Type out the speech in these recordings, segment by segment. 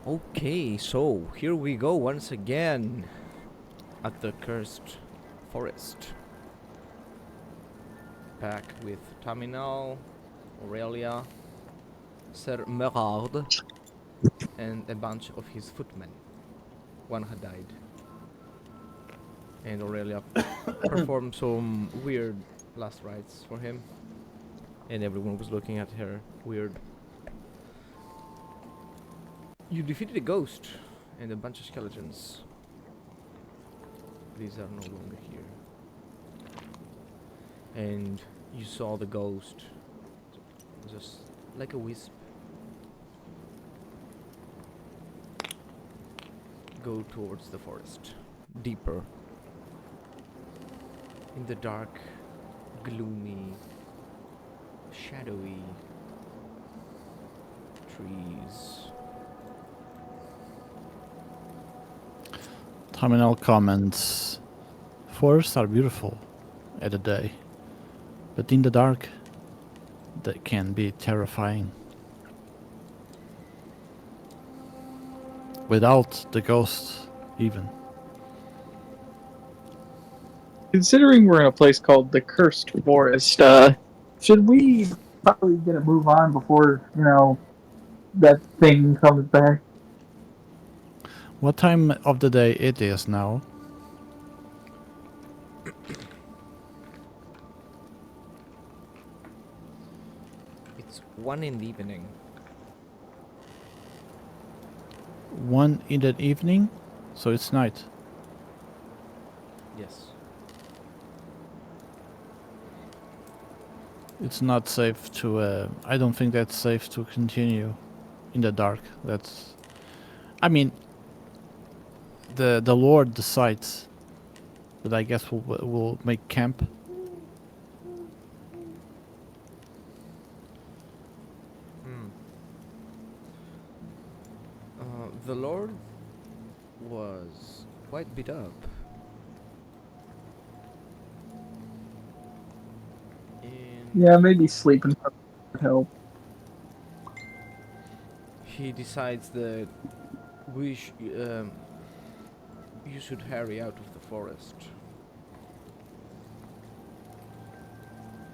Okay, so here we go once again at the cursed forest. Back with Taminal, Aurelia, Sir Merard, and a bunch of his footmen. One had died. And Aurelia performed some weird last rites for him. And everyone was looking at her weird. You defeated a ghost and a bunch of skeletons. These are no longer here. And you saw the ghost just like a wisp go towards the forest, deeper in the dark, gloomy, shadowy trees. Terminal comments. Forests are beautiful at the day, but in the dark, they can be terrifying. Without the ghost, even. Considering we're in a place called the Cursed Forest, should we probably get a move on before, that thing comes back? What time of the day it is now? It's 1 in the evening. 1 in the evening, so it's night. Yes. It's not safe to. I don't think that's safe to continue in the dark. I mean, the Lord decides, but I guess we'll make camp. The Lord was quite beat up. And Yeah, maybe sleeping would help. he decides that you should hurry out of the forest.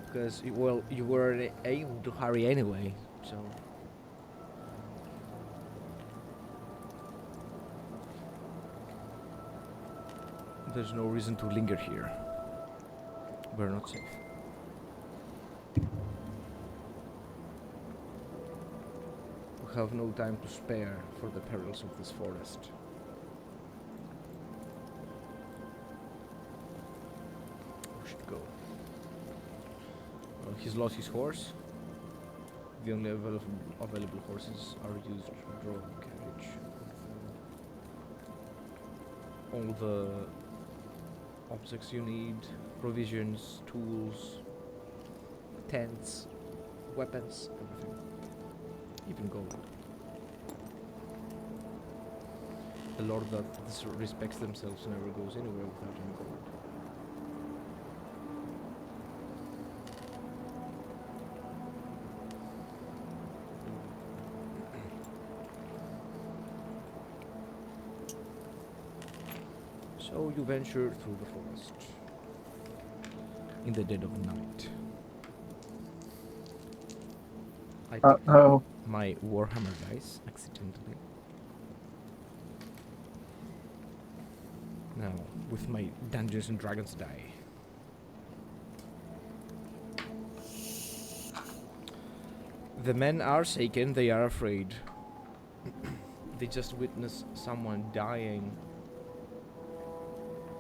Because, you were aiming to hurry anyway, so... There's no reason to linger here. We're not safe. We have no time to spare for the perils of this forest. We should go. He's lost his horse. The only available horses are used to draw the carriage. All the objects you need, provisions, tools, tents, weapons, everything. Even gold. The Lord that respects themselves never goes anywhere without any gold. So you venture through the forest in the dead of night. I picked Oh, my Warhammer dice accidentally. Now, with my Dungeons and Dragons die. The men are shaken, they are afraid. They just witnessed someone dying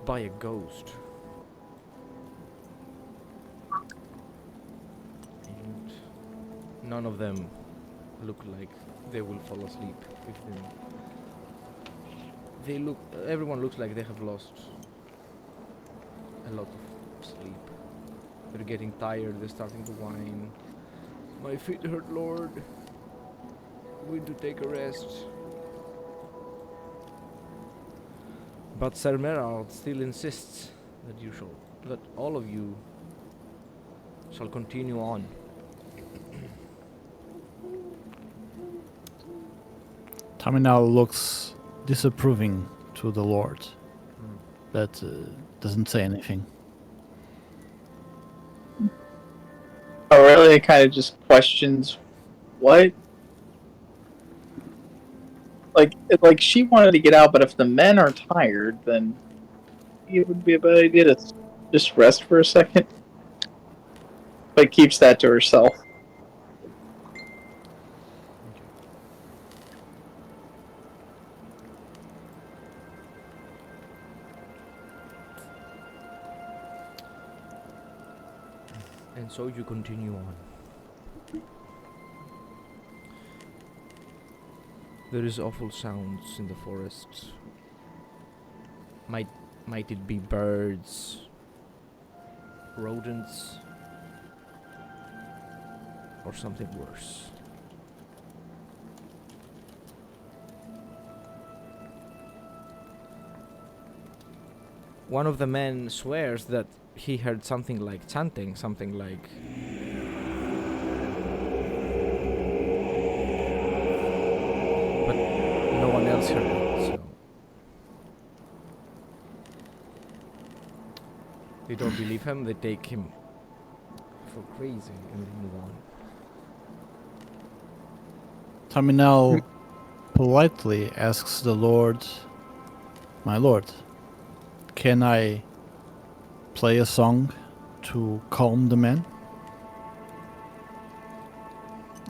by a ghost. And none of them look like they will fall asleep if everyone looks like they have lost a lot of sleep. They're getting tired, they're starting to whine. My feet hurt, Lord. We need to take a rest. But Sir Merald still insists that all of you shall continue on. Terminal looks disapproving to the Lord, but doesn't say anything. Aurelia kind of just questions what. Like she wanted to get out, but if the men are tired, then it would be a bad idea to just rest for a second. But keeps that to herself. And so you continue on. There is awful sounds in the forest. Might it be birds, rodents, or something worse? One of the men swears that he heard something like chanting, something like but no one else heard it, so they don't believe him, they take him for crazy and they move on. Terminal politely asks the Lord, "My Lord, can I play a song to calm the men?"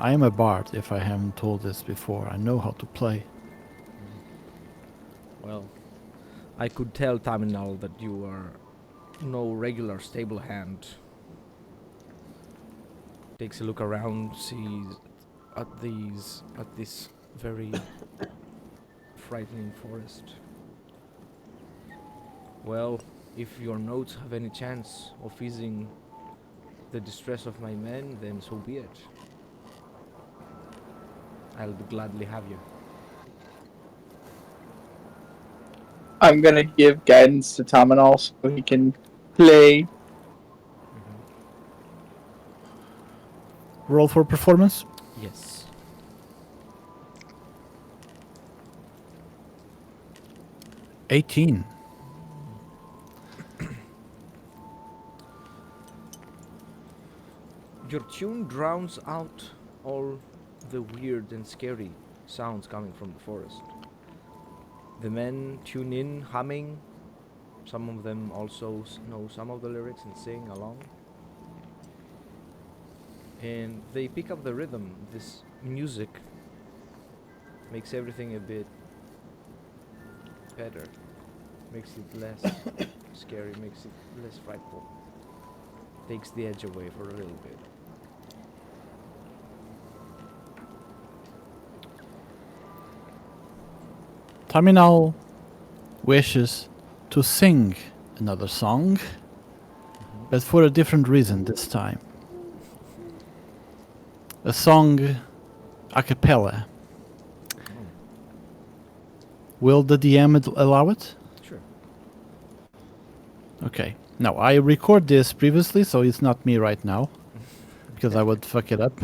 I am a bard, if I haven't told this before. I know how to play. Well, I could tell Taminal that you are no regular stable hand. Takes a look around, sees at this very frightening forest. Well, if your notes have any chance of easing the distress of my men, then so be it. I'll gladly have you. I'm gonna give guidance to Taminal so he can play. Roll for performance. Yes. $18. Your tune drowns out all the weird and scary sounds coming from the forest. The men tune in, humming. Some of them also know some of the lyrics and sing along. And they pick up the rhythm. This music makes everything a bit better. Makes it less scary, makes it less frightful. Takes the edge away for a little bit. Terminal wishes to sing another song, but for a different reason this time. A song a cappella. Will the DM allow it? Sure. Okay. Now, I record this previously, so it's not me right now, because I would fuck it up.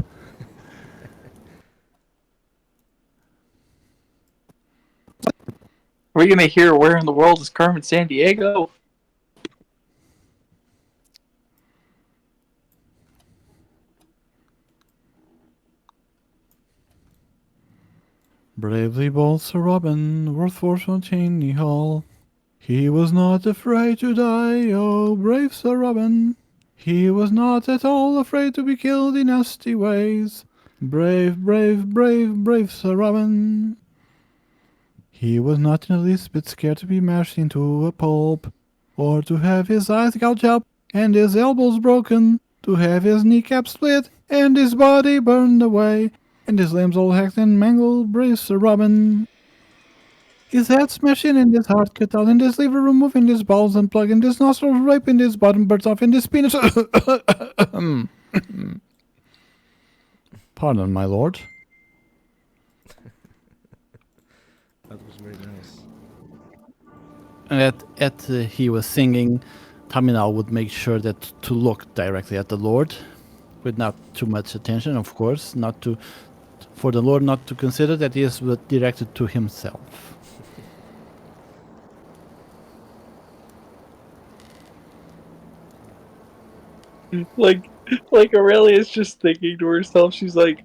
Are we gonna hear "Where in the World is Carmen San Diego"? Bravely bold Sir Robin, worth for Chaney Hall. He was not afraid to die, oh brave Sir Robin. He was not at all afraid to be killed in nasty ways. Brave, brave, brave, brave Sir Robin. He was not in the least bit scared to be mashed into a pulp, or to have his eyes gouged out and his elbows broken, to have his kneecap split and his body burned away, and his limbs all hacked and mangled, brave Sir Robin. His head smashed in and his heart cut out, and his liver removed, and his bowels unplugged, and his nostrils ripe, and his bottom burst off, and his penis... Pardon, my lord. That was very nice. And he was singing, Taminal would make sure that to look directly at the Lord, with not too much attention, of course, not to For the Lord not to consider that he is directed to himself. Like Aurelia's just thinking to herself, she's like,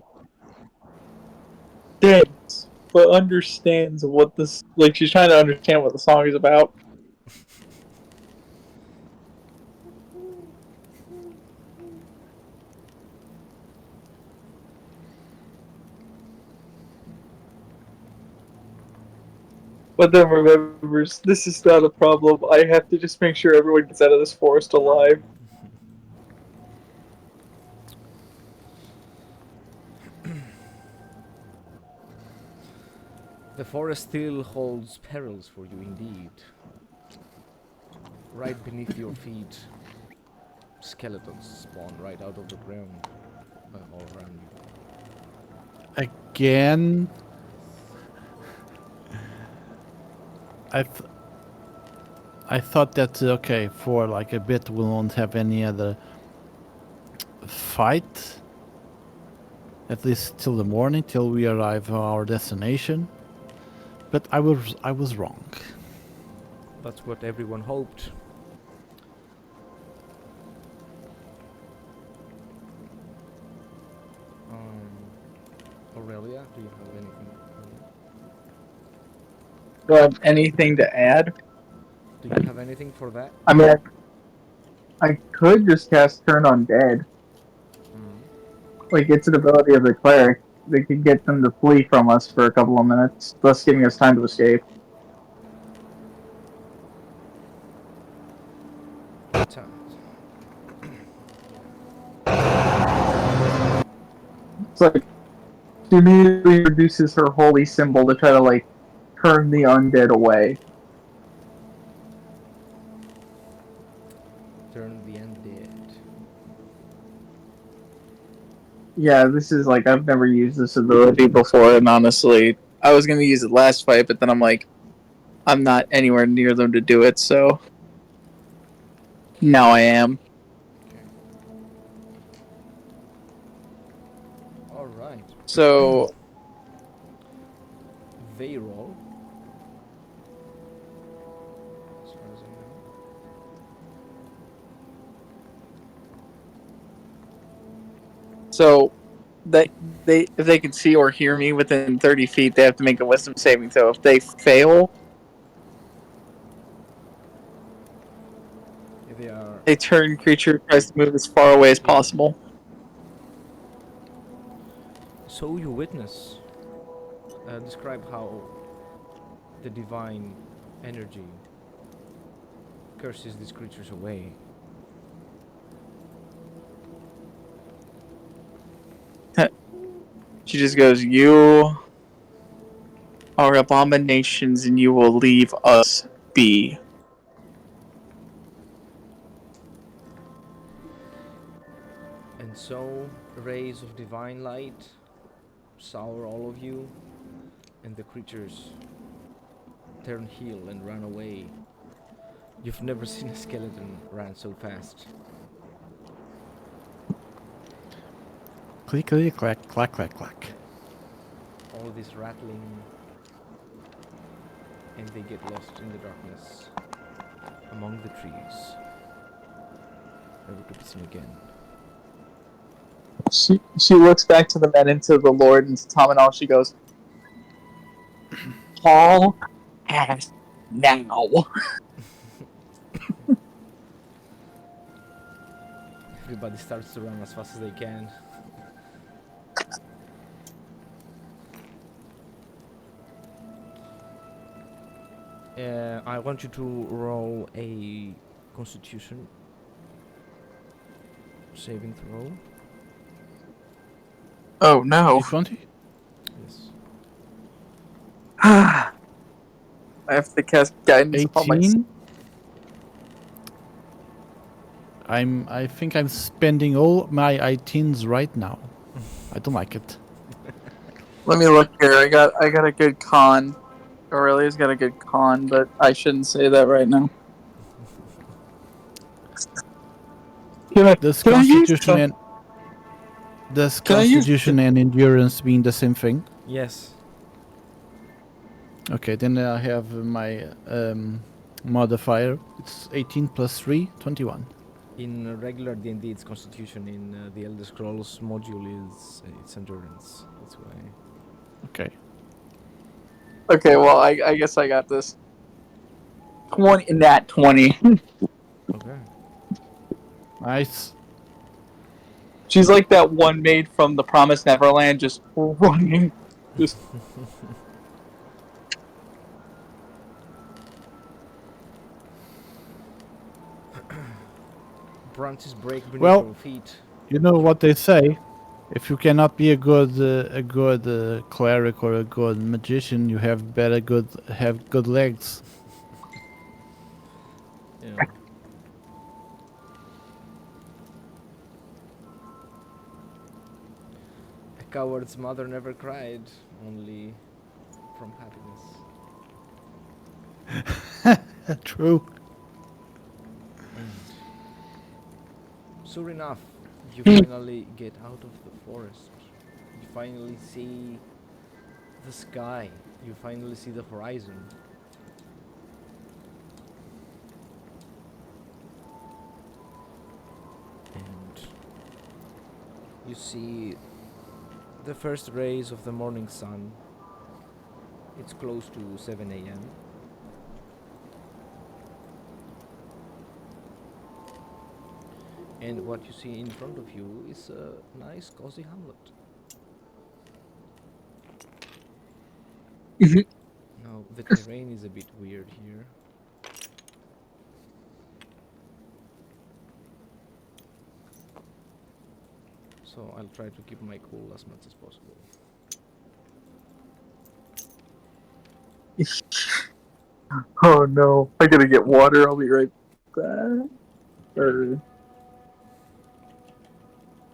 dance, but understands what this, like, she's trying to understand what the song is about. But then remembers, this is not a problem. I have to just make sure everyone gets out of this forest alive. The forest still holds perils for you indeed. Right beneath your feet, skeletons spawn right out of the ground, all around you. Again, I thought that okay, for like a bit we won't have any other fight, at least till the morning, till we arrive at our destination. But I was wrong. That's what everyone hoped. Aurelia, do you have anything? Do I have anything to add? Do you have anything for that? I mean, I could just cast Turn Undead. Like, it's an ability of the cleric. They could get them to flee from us for a couple of minutes, thus giving us time to escape. It's like, she immediately reduces her holy symbol to try to, like, turn the undead away. Turn the undead. Yeah, this is like, I've never used this ability before, and honestly, I was gonna use it last fight, but then I'm like, I'm not anywhere near them to do it, so now I am. Alright. So they roll. As far as I know. So they if they can see or hear me within 30 feet, they have to make a wisdom saving throw. If they fail, They are. a turn creature tries to move as far away as possible. So you witness. Describe how the divine energy curses these creatures away. She just goes, "You are abominations, and you will leave us be." And so, rays of divine light sour all of you, and the creatures turn heel and run away. You've never seen a skeleton run so fast. Click, click, clack, clack, clack, clack. All this rattling, and they get lost in the darkness among the trees, never to be seen again. She looks back to the men and to the Lord and to Tom and all. She goes, "Haul ass now." Everybody starts to run as fast as they can. I want you to roll a Constitution saving throw. Oh no! 20? Yes. I have to cast guidance upon myself. 18. I think I'm spending all my 18s right now. I don't like it. Let me look here. I got a good con. Aurelia's got a good con, but I shouldn't say that right now. Does Constitution Does Can I use constitution and endurance mean the same thing? Yes. Okay, then I have my modifier. It's 18 plus 3, 21. In regular D&D, it's Constitution. In the Elder Scrolls module, is it's Endurance. That's why. Okay. Okay, well, I guess I got this. 20, nat 20. Okay. Nice. She's like that one maid from The Promised Neverland, just running. Just Branches break beneath Well, your feet. you know what they say. If you cannot be a good cleric or a good magician, you have have good legs. Yeah. A coward's mother never cried, only from happiness. True. And sure enough, you finally get out of the forest. You finally see the sky. You finally see the horizon. And you see the first rays of the morning sun. It's close to 7 a.m. And what you see in front of you is a nice cozy hamlet. Now the terrain is a bit weird here. So I'll try to keep my cool as much as possible. oh no, I gotta get water. I'll be right back. Or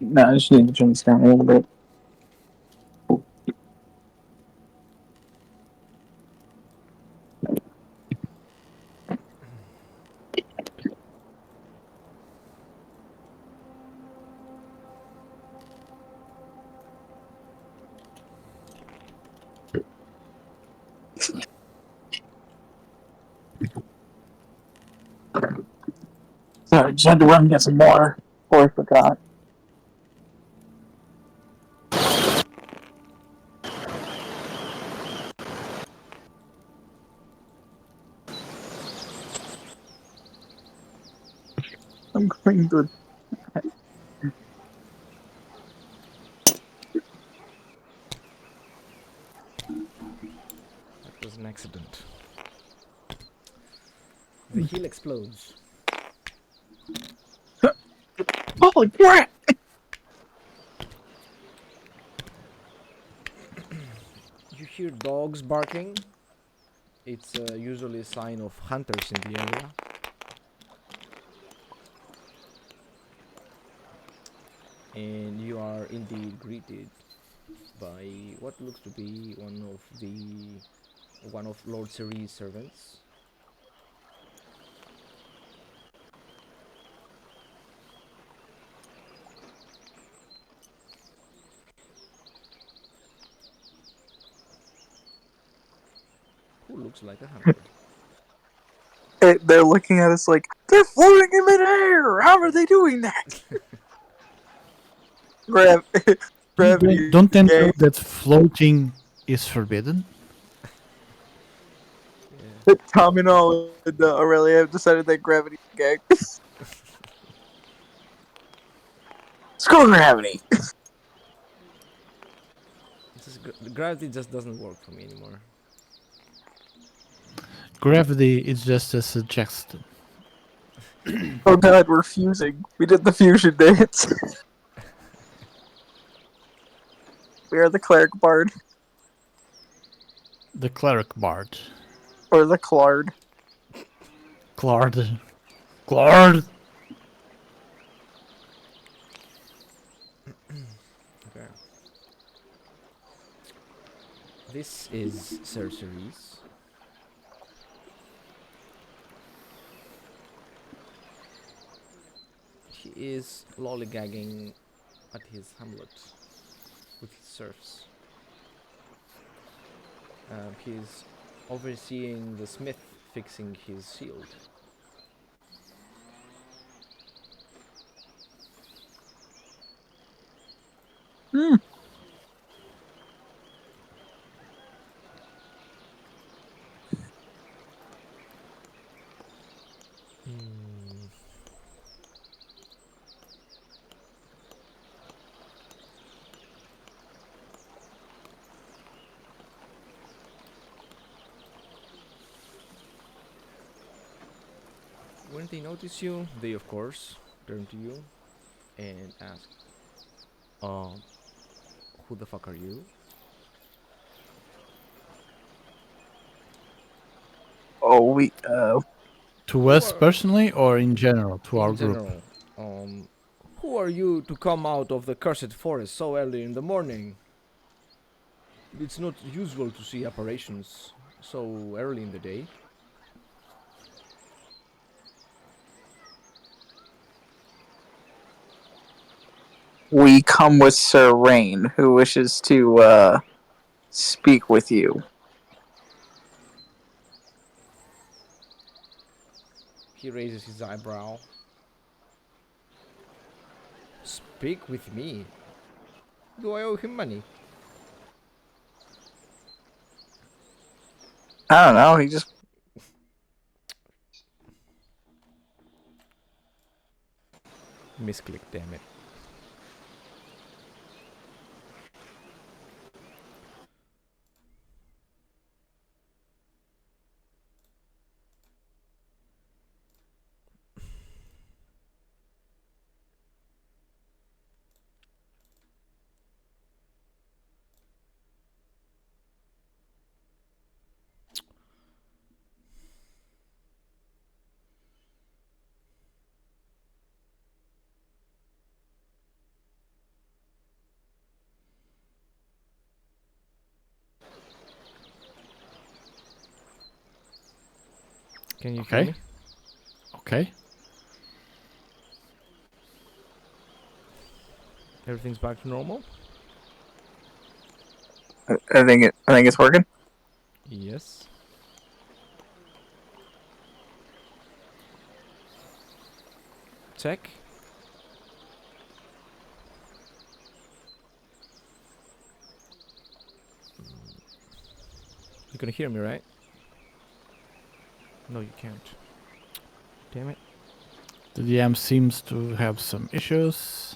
no, I just need to turn this down a little bit. Sorry, just had to run and get some water before I forgot. I'm going to. That was an accident. The hill explodes. Holy crap! You hear dogs barking. It's usually a sign of hunters in the area. And you are indeed greeted by what looks to be one of Lord Ceres' servants. Who looks like a hunter. They're looking at us like, they're floating in midair! How are they doing that? Gravity Don't they know gang. that floating is forbidden? Yeah. Tomino and Aurelia have decided that gravity gang. Screw gravity! Gravity just doesn't work for me anymore. Gravity is just a suggestion. Oh god, we're fusing. We did the fusion dance. We are the cleric bard. The cleric bard. Or the Clart. Clart. Clart! Okay. This is Ceres. She is lollygagging at his hamlet with his serfs. He's overseeing the smith fixing his shield. Hmm. When they notice you, they of course turn to you and ask, who the fuck are you? Oh, we To Who us are personally or in general to our in group? general? Who are you to come out of the cursed forest so early in the morning? It's not usual to see apparitions so early in the day. we come with Sir Rain, who wishes to speak with you. He raises his eyebrow. Speak with me? Do I owe him money? I don't know. He just Misclick, damn it. Can you hear Okay. me? Okay. Everything's back to normal? I think it's working. Yes. Check. You can hear me, right? No, you can't. Damn it. The DM seems to have some issues.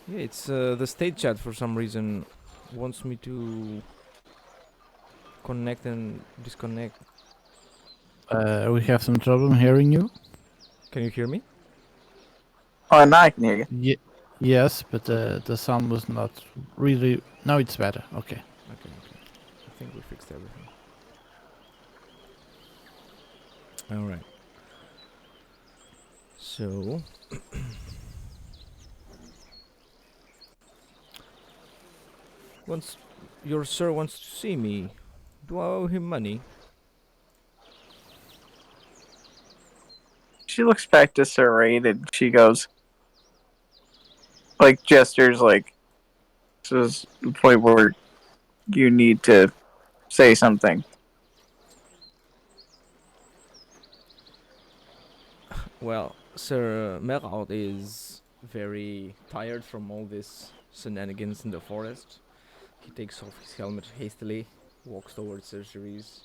Yeah, it's the state chat for some reason wants me to connect and disconnect. We have some trouble hearing you. Can you hear me? Oh, now I can hear you. Yes, but the sound was not really. Now it's better. Okay. Okay. I think we fixed everything. Alright. So... once your sir wants to see me, do I owe him money? She looks back to Sir Rain and she goes, like gestures, like this is the point where you need to say something. Well, Sir Merald is very tired from all this shenanigans in the forest. He takes off his helmet hastily, walks towards Sir Cerise.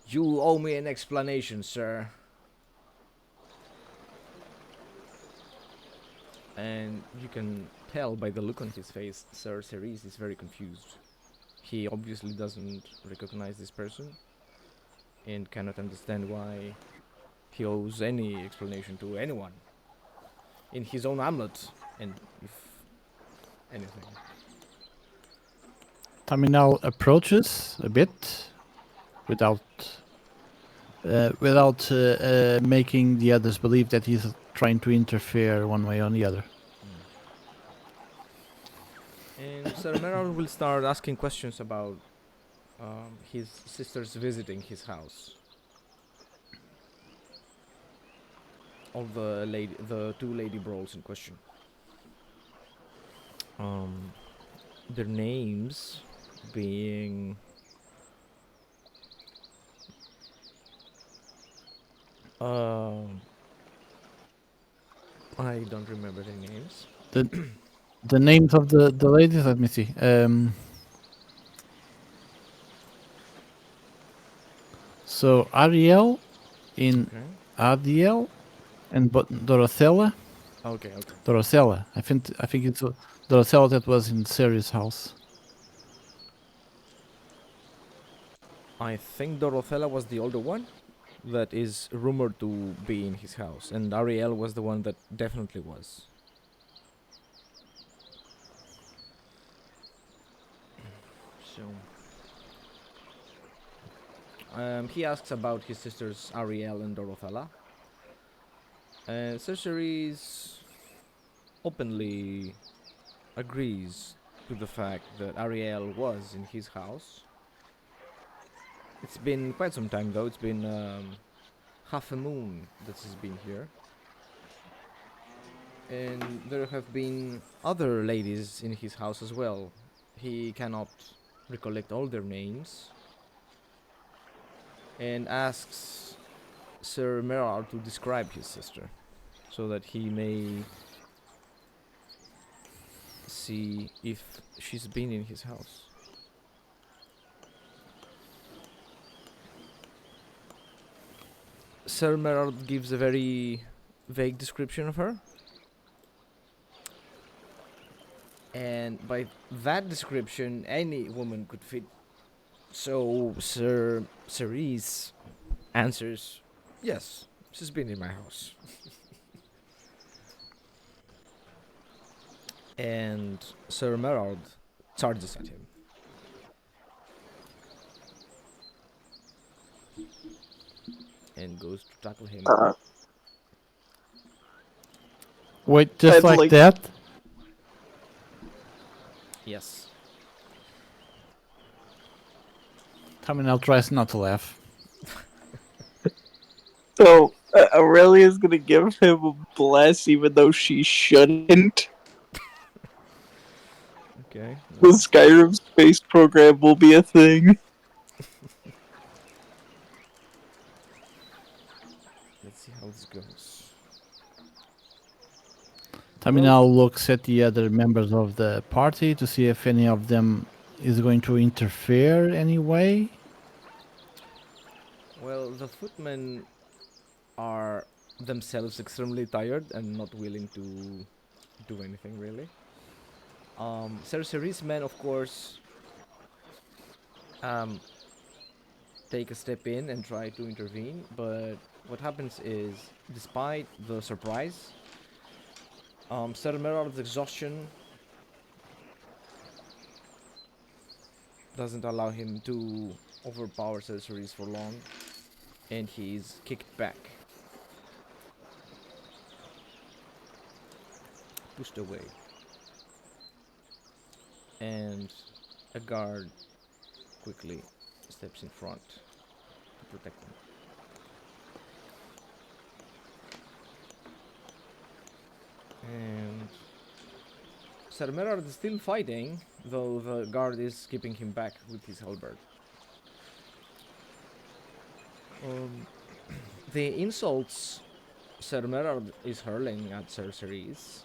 You owe me an explanation, sir. And you can tell by the look on his face, Sir Cerise is very confused. He obviously doesn't recognize this person and cannot understand why he owes any explanation to anyone in his own hamlet, and if anything. Taminal approaches a bit without making the others believe that he's trying to interfere one way or the other. And Sir Merald will start asking questions about his sisters visiting his house. of the two lady brawls in question. Their names being I don't remember their names. The names of the ladies. Let me see. So Ariel in Okay. Adiel and Dorothella. Okay. Okay. Dorothella. I think it's Dorothella that was in Ceres' house. I think Dorothella was the older one that is rumored to be in his house, and Ariel was the one that definitely was. So, he asks about his sisters Ariel and Dorothella. And Ceres openly agrees to the fact that Ariel was in his house. It's been quite some time though, it's been half a moon that he's been here. And there have been other ladies in his house as well. He cannot recollect all their names and asks Sir Merard to describe his sister so that he may see if she's been in his house. Sir Merard gives a very vague description of her. And by that description, any woman could fit. So Sir Cerise answers, yes, she's been in my house. And Sir Merard charges at him. And goes to tackle him. Wait, just I'd like like- that? Yes. Terminal tries not to laugh. So Aurelia's gonna give him a bless, even though she shouldn't. Okay. The Skyrim space program will be a thing. Let's see how this goes. Terminal looks at the other members of the party to see if any of them is going to interfere anyway. Well, the footmen are themselves extremely tired and not willing to do anything really. Cerceris men, of course, take a step in and try to intervene, but what happens is, despite the surprise, Sir Merard's exhaustion doesn't allow him to overpower Cerceris for long, and he's kicked back. Pushed away. And a guard quickly steps in front to protect him. And Sir Merard is still fighting, though the guard is keeping him back with his halberd. The insults Sir Merard is hurling at Sir Cerise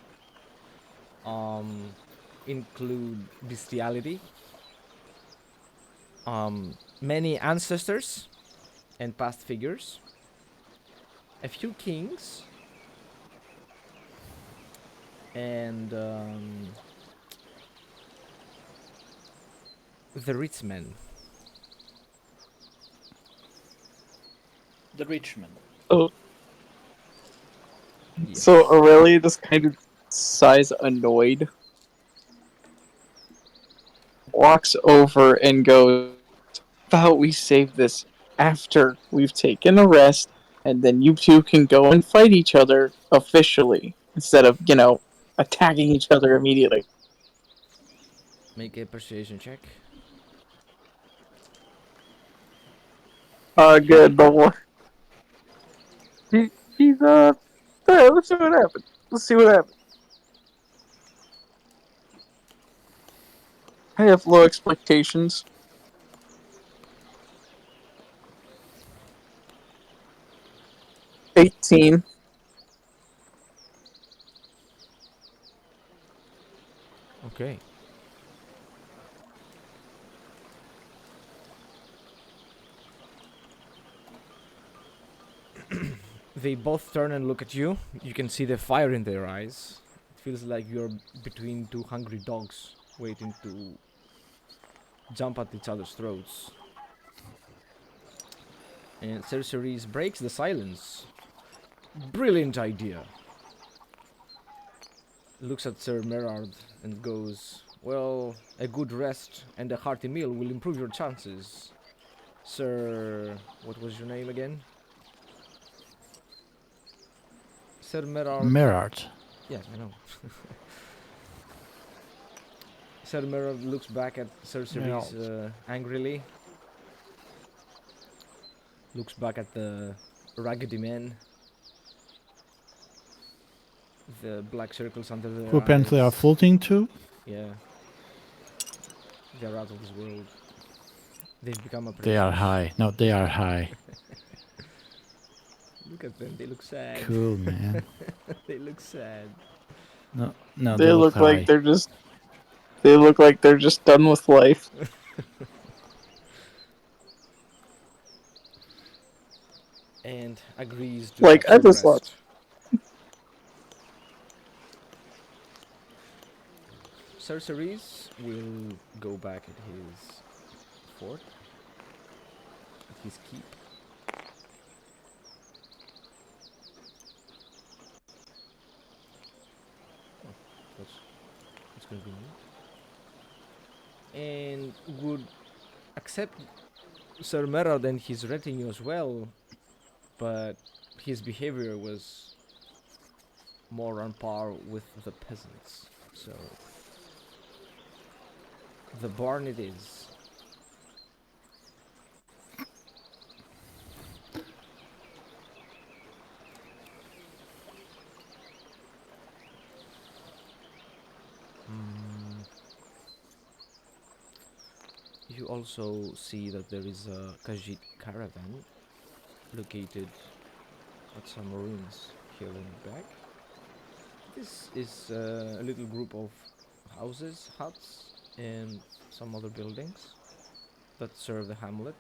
include bestiality, many ancestors and past figures, a few kings, and the rich men. The rich man. Oh, Yes. so Aurelia just kind of sighs annoyed, walks over and goes, "How about we save this after we've taken a rest, and then you two can go and fight each other officially, instead of, attacking each other immediately." Make a persuasion check. Good, but what? She's Alright, let's see what happens. Let's see what happens. I have low expectations. $18. Okay. They both turn and look at you. You can see the fire in their eyes. It feels like you're between two hungry dogs waiting to jump at each other's throats. And Cerceres breaks the silence. Brilliant idea. Looks at Sir Merard and goes, well, a good rest and a hearty meal will improve your chances. Sir... what was your name again? Sir Merard... Merard. Yes, I know. Sir Merard looks back at Cerceres angrily. Looks back at the raggedy men. The black circles under their Who apparently are eyes. floating too. Yeah. They're out of this world. They've become a They are high. No, they are high. Look at them, they look sad. Cool, man. They look sad. No, They look high. like they're just. They look like they're just done with life. And agrees to Like, have I some just rest. Cerceres will go back at his fort, at his keep. Oh, that's going to be new. And would accept Sir Merard and his retinue as well, but his behavior was more on par with the peasants, so the barn it is. You also see that there is a Khajiit caravan located at some ruins here in the back. This is a little group of houses, huts, and some other buildings that serve the hamlet.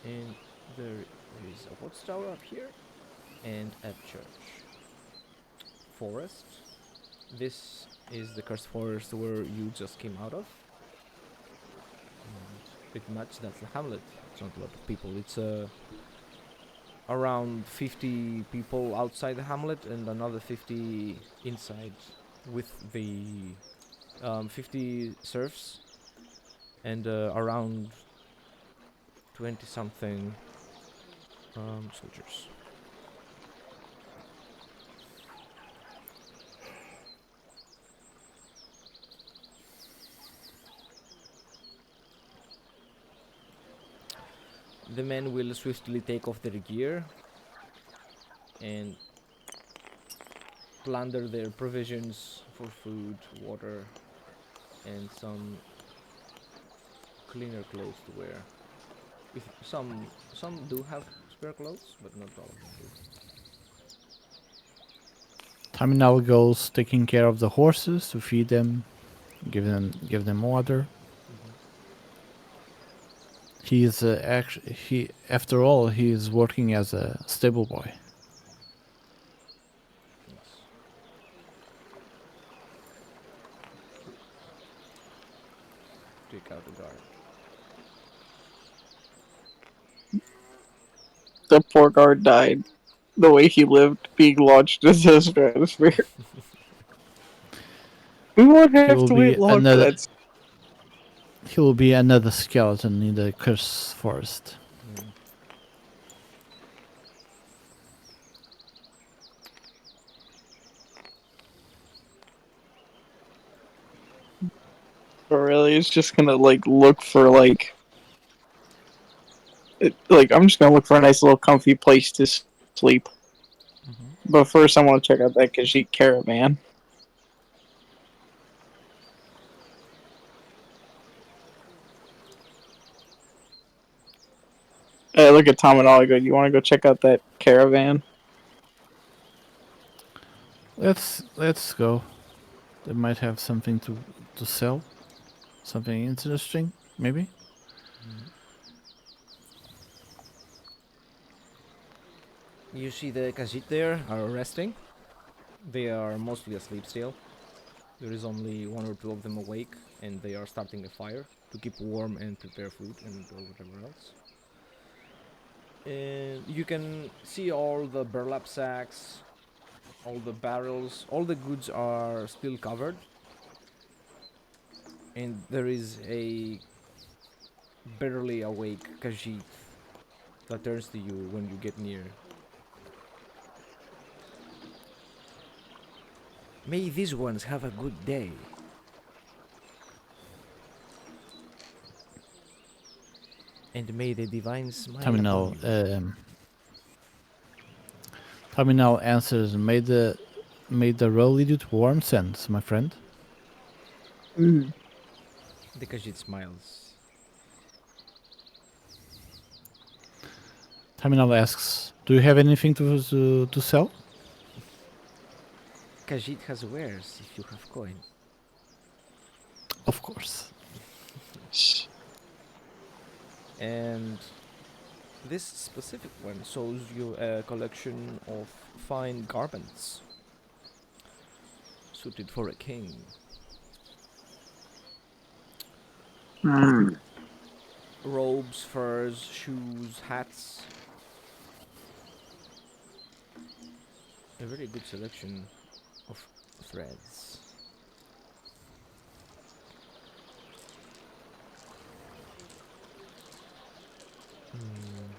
And there is a watchtower up here and a church. Forest. This is the cursed forest where you just came out of. And pretty much that's the hamlet. It's not a lot of people. It's around 50 people outside the hamlet and another 50 inside, with the 50 serfs and around 20 something soldiers. The men will swiftly take off their gear and plunder their provisions for food, water, and some cleaner clothes to wear. If some do have spare clothes, but not all of them do. Time now goes taking care of the horses to feed them, give them water. He's after all, he's working as a stable boy. Yes. Take out the guard. The poor guard died. The way he lived, being launched into the stratosphere. We won't have to wait long for that. He will be another skeleton in the cursed forest. But really, it's just gonna like look for like Like, I'm just gonna look for a nice little comfy place to sleep. Mm-hmm. But first, I want to check out that Khajiit caravan. Hey, look at Tom and Oligo. You want to go check out that caravan? Let's go. They might have something to sell. Something interesting, maybe. You see the Khajiit there are resting. They are mostly asleep still. There is only one or two of them awake, and they are starting a fire to keep warm and prepare food and whatever else. And you can see all the burlap sacks, all the barrels, all the goods are still covered, and there is a barely awake Khajiit that turns to you when you get near. May these ones have a good day. And may the divine smile Terminal. upon you. Terminal answers. May the road lead you to warm sands, my friend. Mm. The Khajiit smiles. Terminal asks, "Do you have anything to sell?" Khajiit has wares if you have coin. Of course. And this specific one shows you a collection of fine garments suited for a king. Mm. Robes, furs, shoes, hats. A very good selection of threads. Hmm.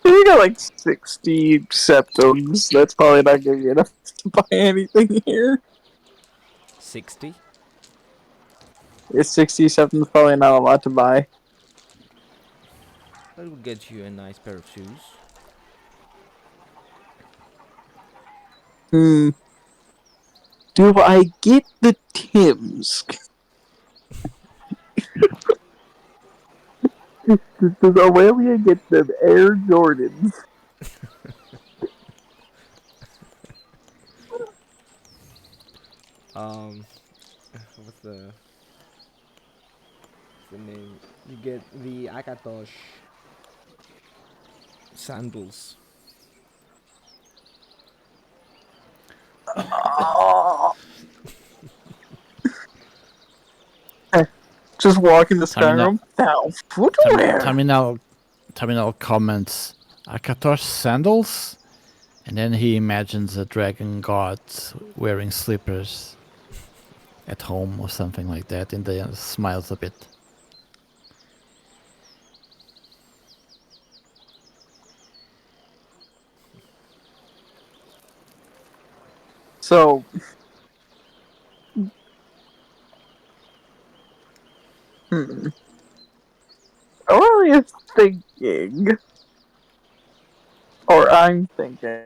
You got like 60 septums. That's probably not gonna be enough to buy anything here. 60? It's 60 septums, probably not a lot to buy. That will get you a nice pair of shoes. Hmm. Do I get the Tims? Does Aurelia get them Air Jordans? Um, what's the name? You get the Akatosh sandals. Oh. Just walk into Terminal. Skyrim. Now, footwear. Terminal comments, "Akatosh sandals," and then he imagines a dragon god wearing slippers at home or something like that, and then smiles a bit. So, hmm. Aurelia's thinking, or I'm thinking.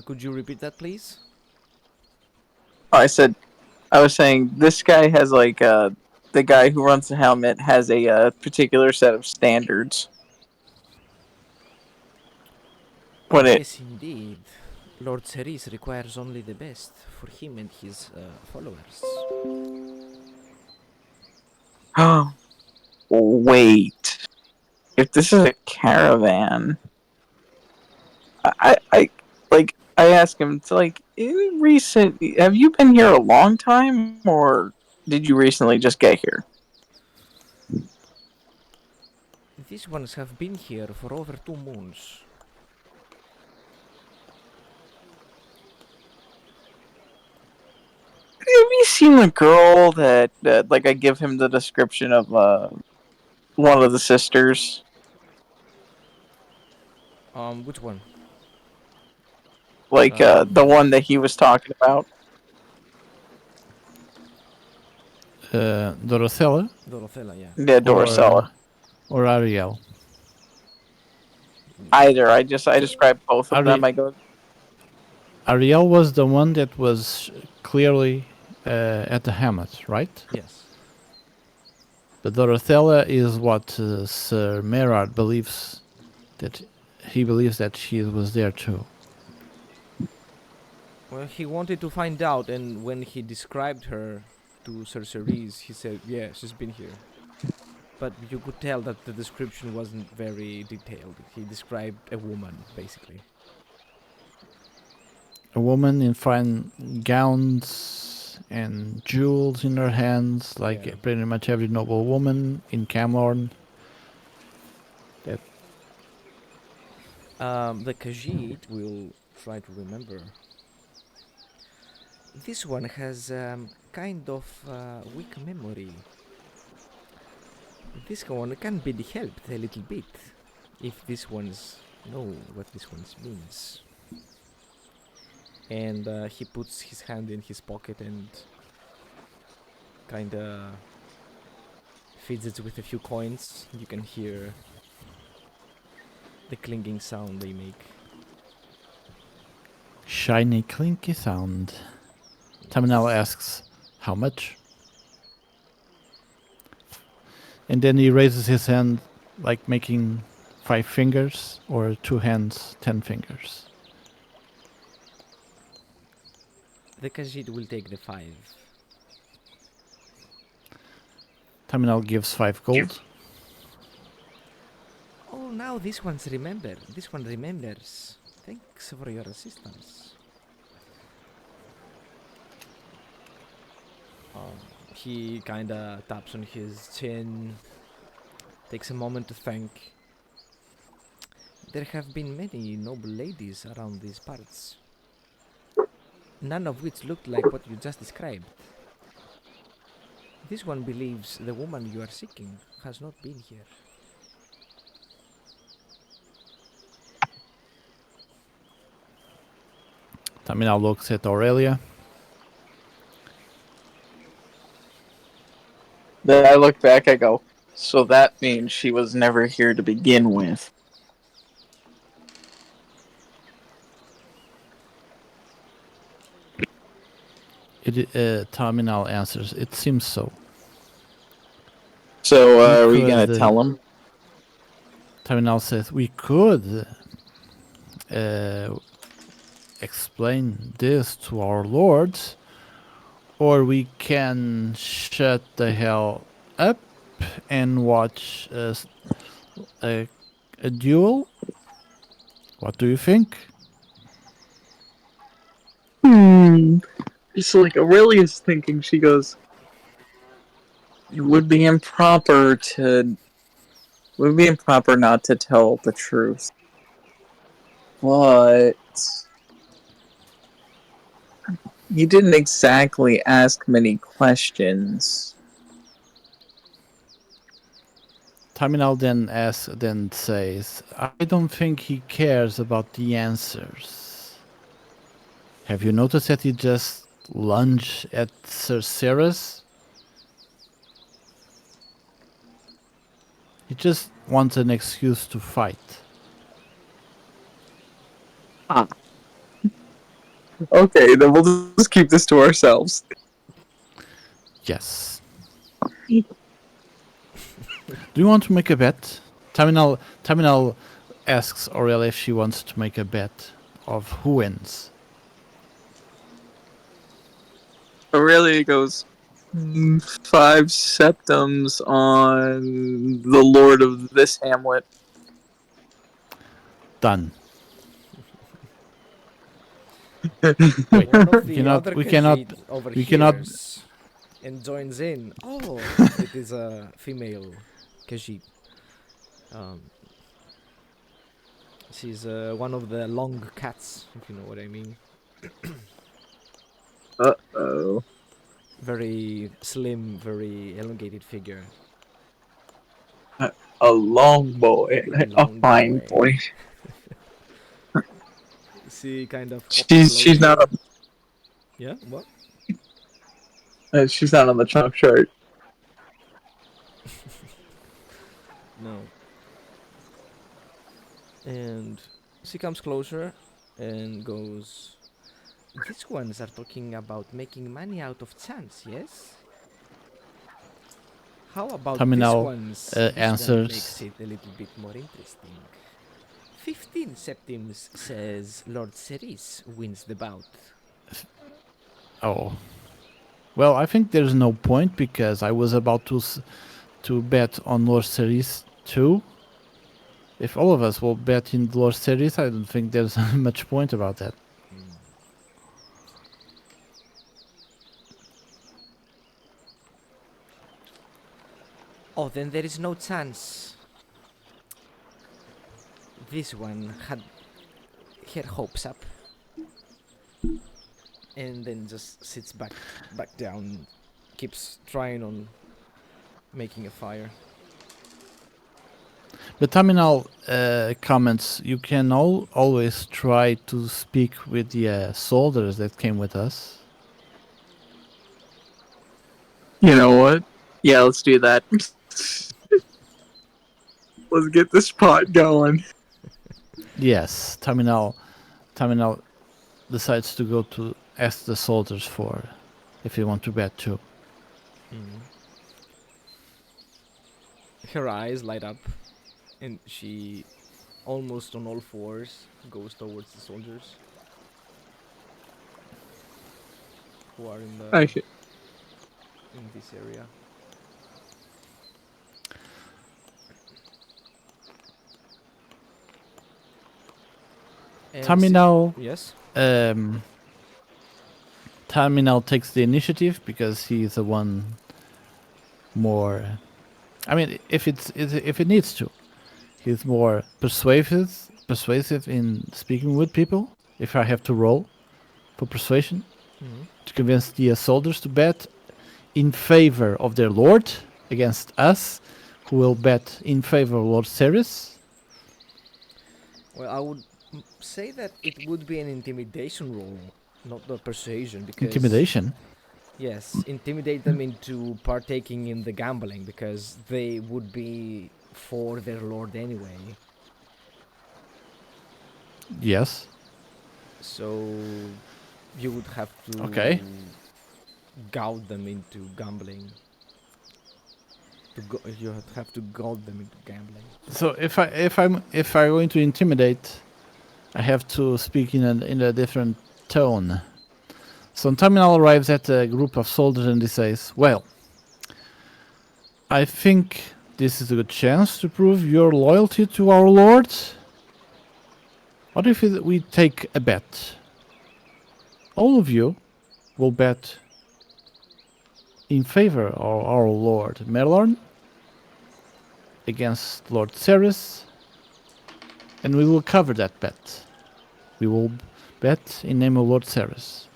Could you repeat that, please? I was saying, this guy has like, the guy who runs the helmet has a particular set of standards. When it, Yes, indeed. Lord Cerise requires only the best for him and his followers. oh, wait. If this is a caravan, I ask him to like in recent. Have you been here a long time, or did you recently just get here? These ones have been here for over 2 moons. Have you seen the girl that, like, I give him the description of one of the sisters? Which one? Like, the one that he was talking about? Dorothea Dorothea, yeah. Yeah, Doricella. or Ariel. Either. I described both of them. I go, Ariel was the one that was clearly at the hamlet, right? Yes. But Dorothea is what Sir Merard believes that he believes that she was there too. Well, he wanted to find out, and when he described her to Sir Cerise, he said, yeah, she's been here. But you could tell that the description wasn't very detailed. He described a woman, basically. A woman in fine gowns and jewels in her hands, like Yeah. pretty much every noble woman in Camlorn. The Khajiit will try to remember. This one has kind of weak memory. This one can be helped a little bit if these ones know what this one means. And he puts his hand in his pocket and kinda fidgets with a few coins. You can hear the clinking sound they make. Shiny, clinky sound. Taminal asks, how much? And then he raises his hand, like making 5 fingers, or 2 hands, 10 fingers. The Khajiit will take the 5. Taminal gives 5 gold. Oh, now this one's remember. This one remembers. Thanks for your assistance. He kinda taps on his chin, takes a moment to think. There have been many noble ladies around these parts, none of which looked like what you just described. This one believes the woman you are seeking has not been here. Taminal looks at Aurelia. then I look back, I go, so that means she was never here to begin with. Taminal answers, it seems so. So, are we could, gonna tell him? Taminal says, we could explain this to our lords, or we can shut the hell up and watch a duel. What do you think? It's like Aurelia's thinking. She goes, it would be improper not to tell the truth. But you didn't exactly ask many questions. Taminal then says, I don't think he cares about the answers. Have you noticed that he just lunged at Sir Ceres? He just wants an excuse to fight. Okay, then we'll just keep this to ourselves. Yes. Do you want to make a bet? Taminal asks Aurelia if she wants to make a bet of who wins. Aurelia goes, 5 septums on the lord of this hamlet. Done. One of the cannot- other we cannot- Khajiit we cannot- overhears and joins in. Oh, it is a female Khajiit. Um, she's one of the long cats, if you know what I mean. Uh-oh. Very slim, very elongated figure. A long boy. A Long fine boy. boy. She kind of hops She's not closer. Yeah, what? she's not on the trunk chart. No. And she comes closer and goes, these ones are talking about making money out of chance, yes? How about this Terminal one's? This one makes answers. it a little bit more interesting. 15 septims says Lord Cerise wins the bout. Oh. Well, I think there's no point because I was about to bet on Lord Series too. If all of us will bet in Lord Series, I don't think there's much point about that. Mm. Oh, then there is no chance. This one had her hopes up. And then just sits back down, keeps trying on making a fire. The terminal comments, you can always try to speak with the soldiers that came with us. You know what? Yeah, let's do that. Let's get this pot going. Yes, terminal decides to go to ask the soldiers for if they want to bet too. Mm. Her eyes light up, and she, almost on all fours, goes towards the soldiers who are in Okay. this area. And Terminal yes. Terminal takes the initiative because he's the one more. I mean, if it needs to, he's more persuasive in speaking with people. If I have to roll for persuasion Mm. to convince the soldiers to bet in favor of their lord against us, who will bet in favor of Lord Ceres. Well, I would say that it would be an intimidation roll, not the persuasion, because Intimidation. yes, intimidate them into partaking in the gambling because they would be for their lord anyway. Yes. So you would have Okay. to gout them into gambling. You would have to gout them into gambling. So if I'm going to intimidate, I have to speak in a different tone. So Terminal arrives at a group of soldiers and he says, "Well, I think this is a good chance to prove your loyalty to our lord. What if we take a bet? All of you will bet in favor of our lord Merlorn against Lord Ceres, and we will cover that bet. We will bet in name of Lord Ceres.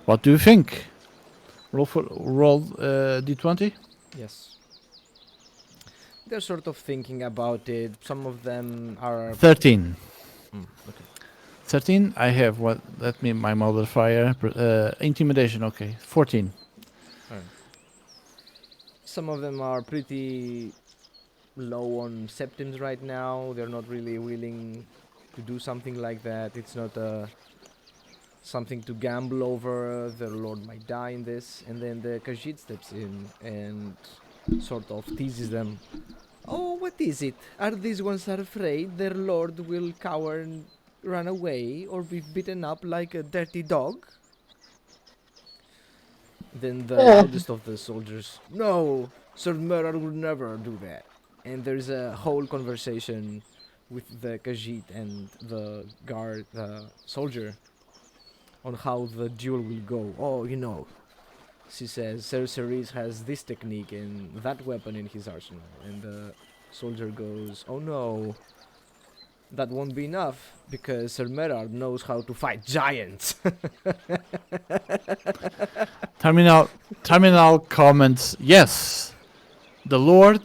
What do you think? Roll d20. Yes. They're sort of thinking about it. Some of them are. 13. Okay. 13. I have what? Let me my modifier. Intimidation. Okay. 14. Alright. Some of them are pretty low on septims right now. They're not really willing to do something like that. It's not something to gamble over. Their lord might die in this. And then the Khajiit steps in and sort of teases them. Oh, what is it? Are these ones afraid their lord will cower and run away or be beaten up like a dirty dog? Then the loudest of the soldiers, no, Sir Merard would never do that. And there's a whole conversation with the Khajiit and the guard, the soldier, on how the duel will go. Oh, you know, she says, Sir Cerise has this technique and that weapon in his arsenal. And the Soldier goes, "Oh no, that won't be enough because Sir Merard knows how to fight giants." Terminal comments, yes, the Lord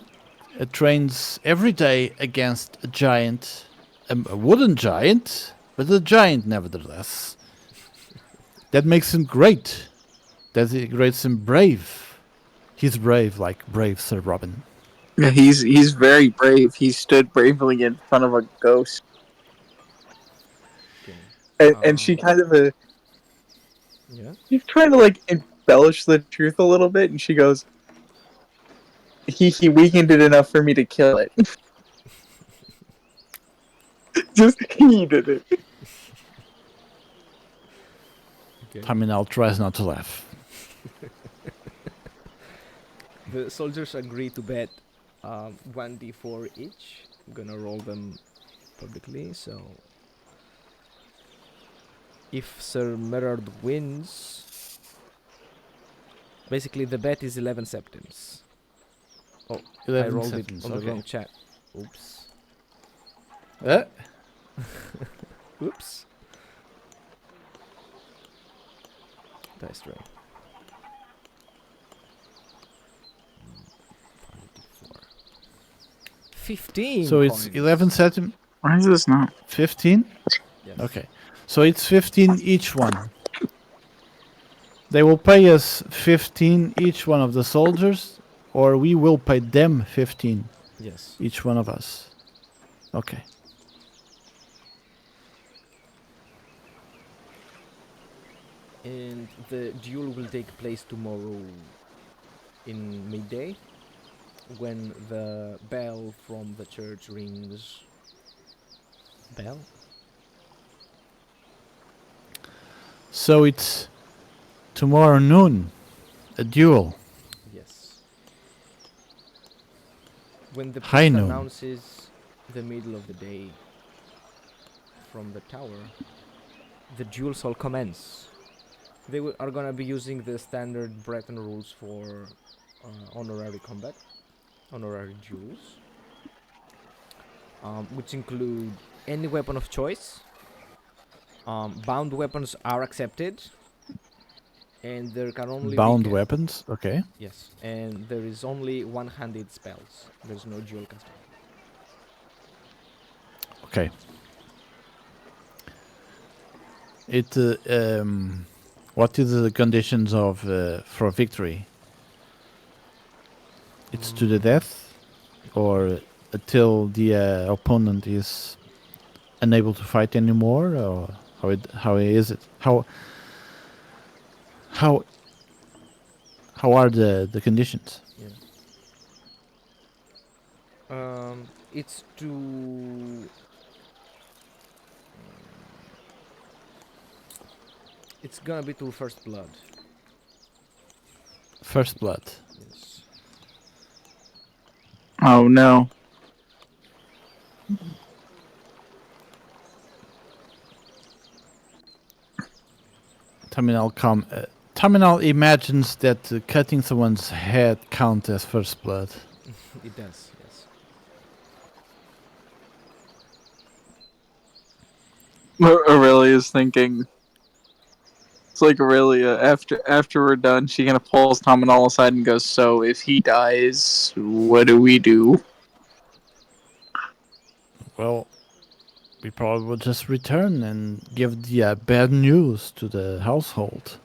trains every day against a giant, a wooden giant, but a giant nevertheless. That makes him great. That makes him brave. He's brave, like brave Sir Robin. Yeah, he's very brave. He stood bravely in front of a ghost, Okay. and she kind of Yeah. she's trying to like embellish the truth a little bit, and she goes, "He weakened it enough for me to kill it." Just he did it. Okay. Terminal tries not to laugh. The soldiers agree to bet 1d4 each. I'm gonna roll them publicly. So, if Sir Merard wins, basically the bet is 11 septims. Oh, I 11 rolled seconds, it on the okay. wrong chat. Oops. Eh? Oops. Dice tray. 15. So it's coins. 11 centimeters. Why is this not? 15? Yes. Okay. So it's 15 each one. They will pay us 15 each one of the soldiers, or we will pay them 15 Yes. each one of us. Okay. And the duel will take place tomorrow in midday when the bell from the church rings. Bell? So it's tomorrow noon, a duel. Yes. When the High priest noon. announces the middle of the day from the tower, the duels will commence. They are gonna be using the standard Breton rules for honorary combat, honorary duels, which include any weapon of choice. Bound weapons are accepted, and there can only Bound be weapons. Okay. yes, and there is only one-handed spells. There's no dual casting. Okay. What is the conditions of for victory? It's to the death, or until the opponent is unable to fight anymore, or how is it? How are the conditions? Yeah. It's to. It's gonna be to first blood. First blood. Yes. Oh no. Terminal imagines that cutting someone's head counts as first blood. It does. Yes. Aurelia's thinking. It's like Aurelia. After we're done, she kind of pulls Tominol aside and goes, "So if he dies, what do we do?" Well, we probably will just return and give the bad news to the household.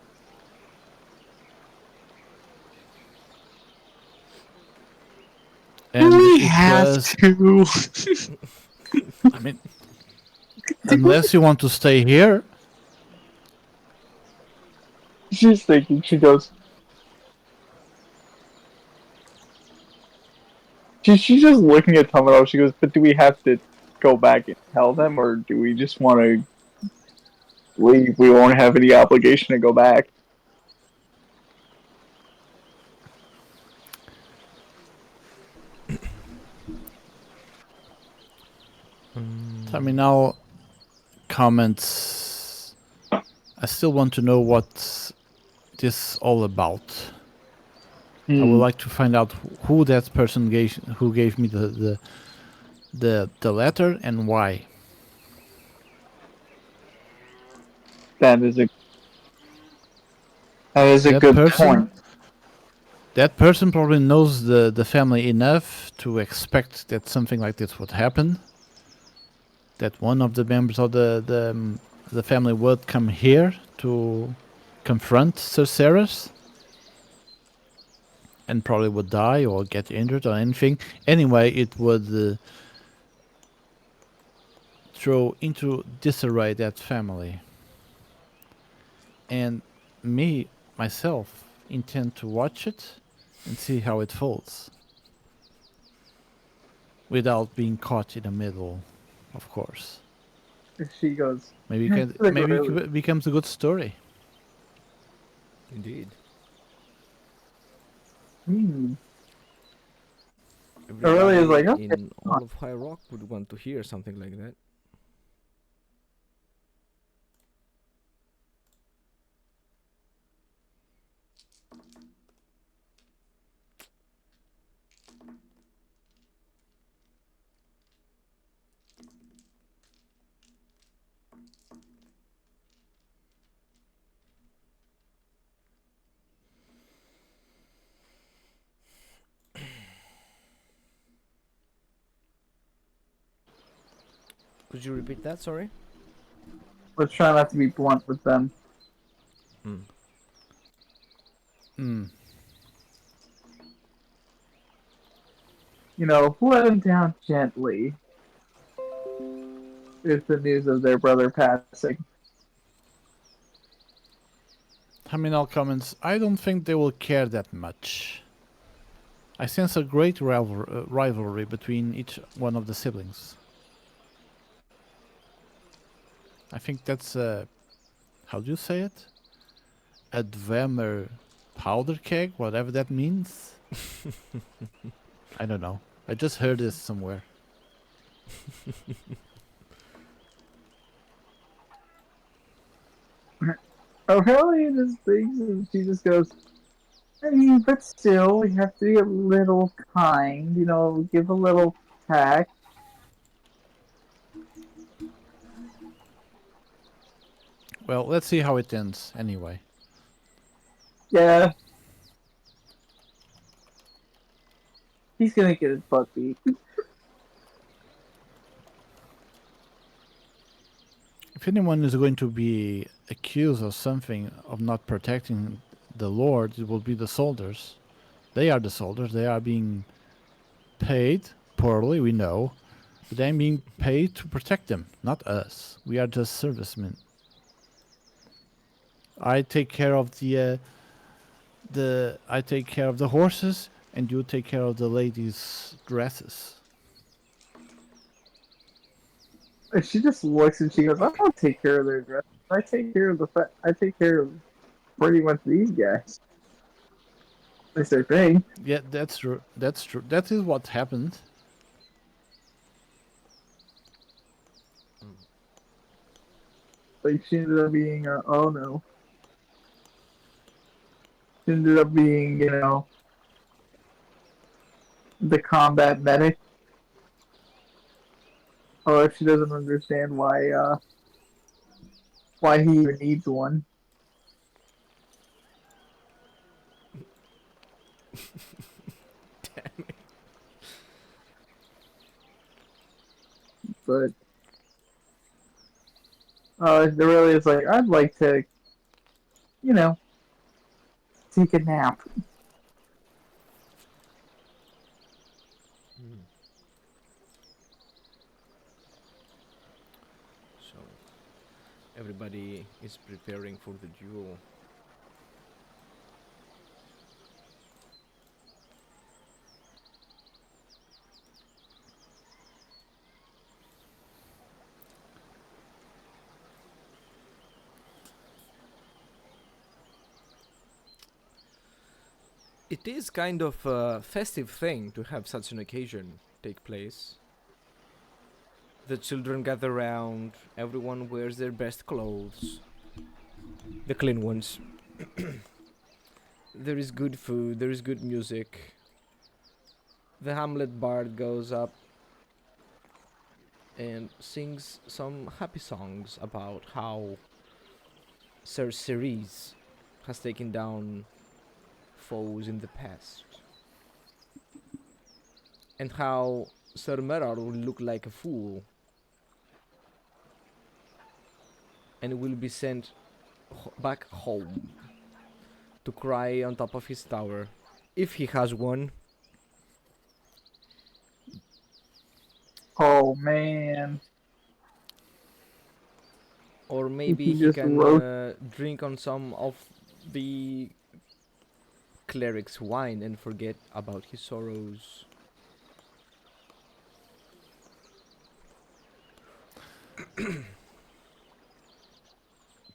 And We it have was, to. I mean, unless you want to stay here. She's thinking. She goes. She's just looking at Tomino. She goes, "But do we have to go back and tell them, or do we just want to leave? We won't have any obligation to go back." Terminal comments. I still want to know what this all about. I would like to find out who that person who gave me the letter and why. That is a That good person point. that person probably knows the family enough to expect that something like this would happen. That one of the members of the family would come here to confront Cerceres and probably would die or get injured or anything. Anyway, it would throw into disarray that family. And me, myself, intend to watch it and see how it falls. Without being caught in the middle, of course. She goes, like, Maybe really? it becomes a good story. Indeed. Hmm. Everybody Really is like, okay. in all of High Rock would want to hear something like that. Could you repeat that? Sorry. Let's try not to be blunt with them. You know, let them down gently with the news of their brother passing. Terminal comments, I don't think they will care that much. I sense a great rivalry between each one of the siblings. I think that's how do you say it? A Dwemer powder keg, whatever that means. I don't know. I just heard this somewhere. Aurelia just thinks, and she just goes, I mean, but still, we have to be a little kind, you know, give a little tact. Well, let's see how it ends anyway. Yeah. He's gonna get his butt beat. If anyone is going to be accused of something of not protecting the Lord, it will be the soldiers. They are the soldiers. They are being paid poorly, we know, but they're being paid to protect them, not us. We are just servicemen. I take care of the horses, and you take care of the ladies' dresses. And she just looks and she goes, I don't take care of their dress. I take care of I take care of pretty much these guys. It's their thing. Yeah, that's true. That's true. That is what happened. Like, she ended up being, oh no. She ended up being, you know, the combat medic. Or if she doesn't understand why he even needs one. Damn it. But it really is like, I'd like to, you know, take a nap. So everybody is preparing for the duel. It is kind of a festive thing to have such an occasion take place. The children gather round, everyone wears their best clothes, the clean ones. There is good food, there is good music. The Hamlet bard goes up and sings some happy songs about how Sir Ceres has taken down foes in the past. And how Sir Merard will look like a fool and will be sent back home to cry on top of his tower, if he has one. Oh man, Or if maybe you he just can roast. drink on some of the cleric's wine and forget about his sorrows.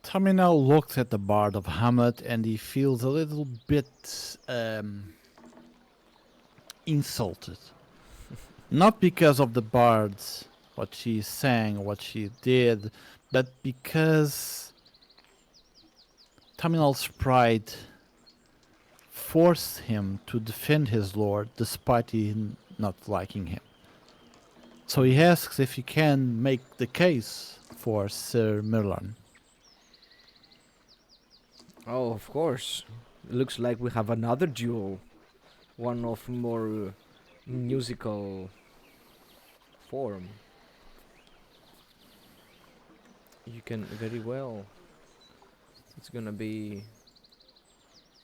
Tommy now looks at the Bard of Hamlet and he feels a little bit insulted. Not because of the bards, what she sang, what she did, but because Taminal's pride forced him to defend his lord despite him not liking him. So he asks if he can make the case for Sir Merlin. Oh, of course. Looks like we have another duel. One of more musical form. You can very well. It's gonna be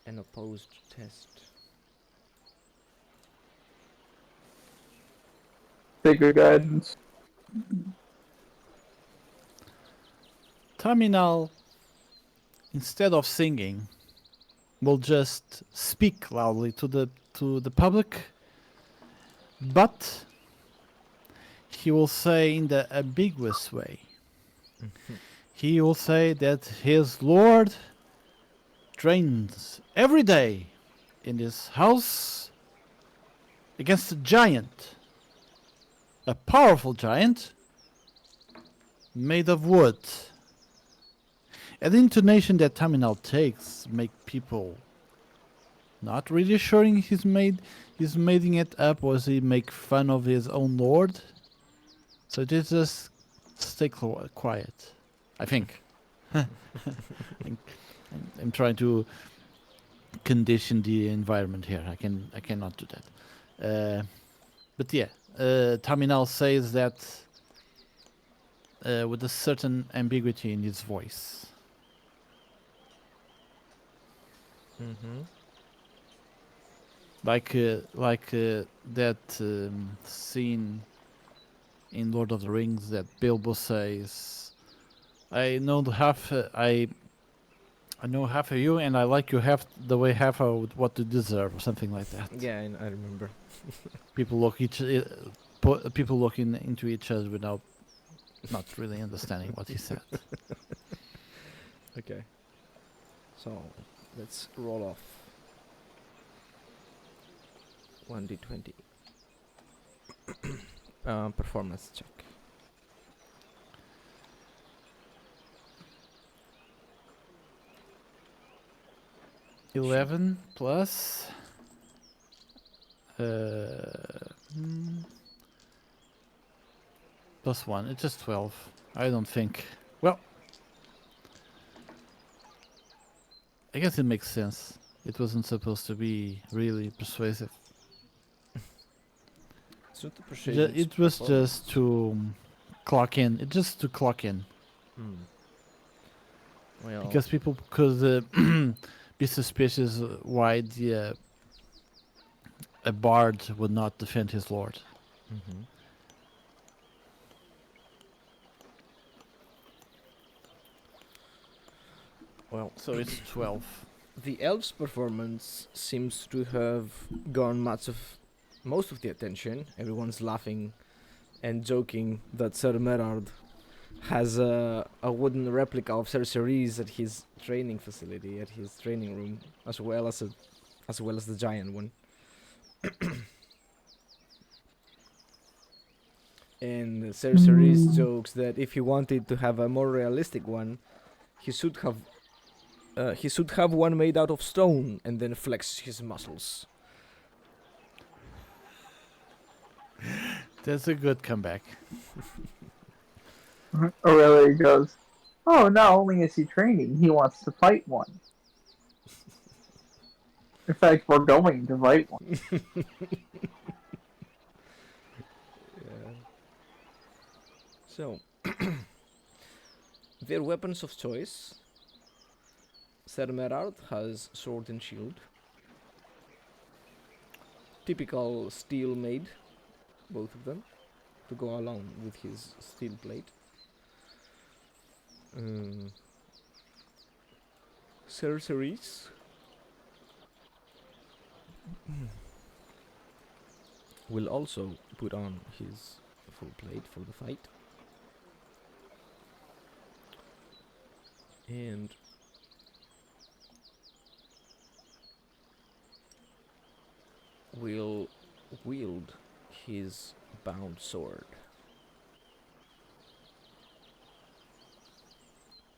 an opposed test. Take your guidance. Taminal, instead of singing, will just speak loudly to the public, but he will say in the ambiguous way. He will say that his lord trains every day in his house against a giant, a powerful giant made of wood. And the intonation that Taminal takes make people not really sure he's making it up, or he make fun of his own lord. So just stay quiet. I think. I'm trying to condition the environment here. I cannot do that. But yeah, Taminal says that with a certain ambiguity in his voice. Mm-hmm. Like that scene in Lord of the Rings that Bilbo says, "I know I know half of you, and I like you half the way half of what you deserve," or something like that. Yeah, I remember. People people looking into each other without not really understanding what he said. Okay. So, let's roll off 1d20. Performance check. 11 plus plus 1. It's just 12. I don't think. Well, I guess it makes sense. It wasn't supposed to be really persuasive. It's not appreciated. It was just to clock in. It's just to clock in. Well, Because people could be suspicious why a bard would not defend his lord. mm-hmm. Well, So it's 12. the elf's performance seems to have gone most of the attention. Everyone's laughing and joking that Sir Merard has a wooden replica of Sir Ceres at his training facility, at his training room, as well as the giant one. And Sir Ceres jokes that if he wanted to have a more realistic one, he should have He should have one made out of stone, and then flex his muscles. That's a good comeback. Aurelia goes, "Oh, not only is he training, he wants to fight one. In fact, we're going to fight one." Yeah. So, their weapons of choice. Ser Merard has sword and shield. Typical steel made, both of them, to go along with his steel plate. Sorceries will also put on his full plate for the fight. And will wield his bound sword.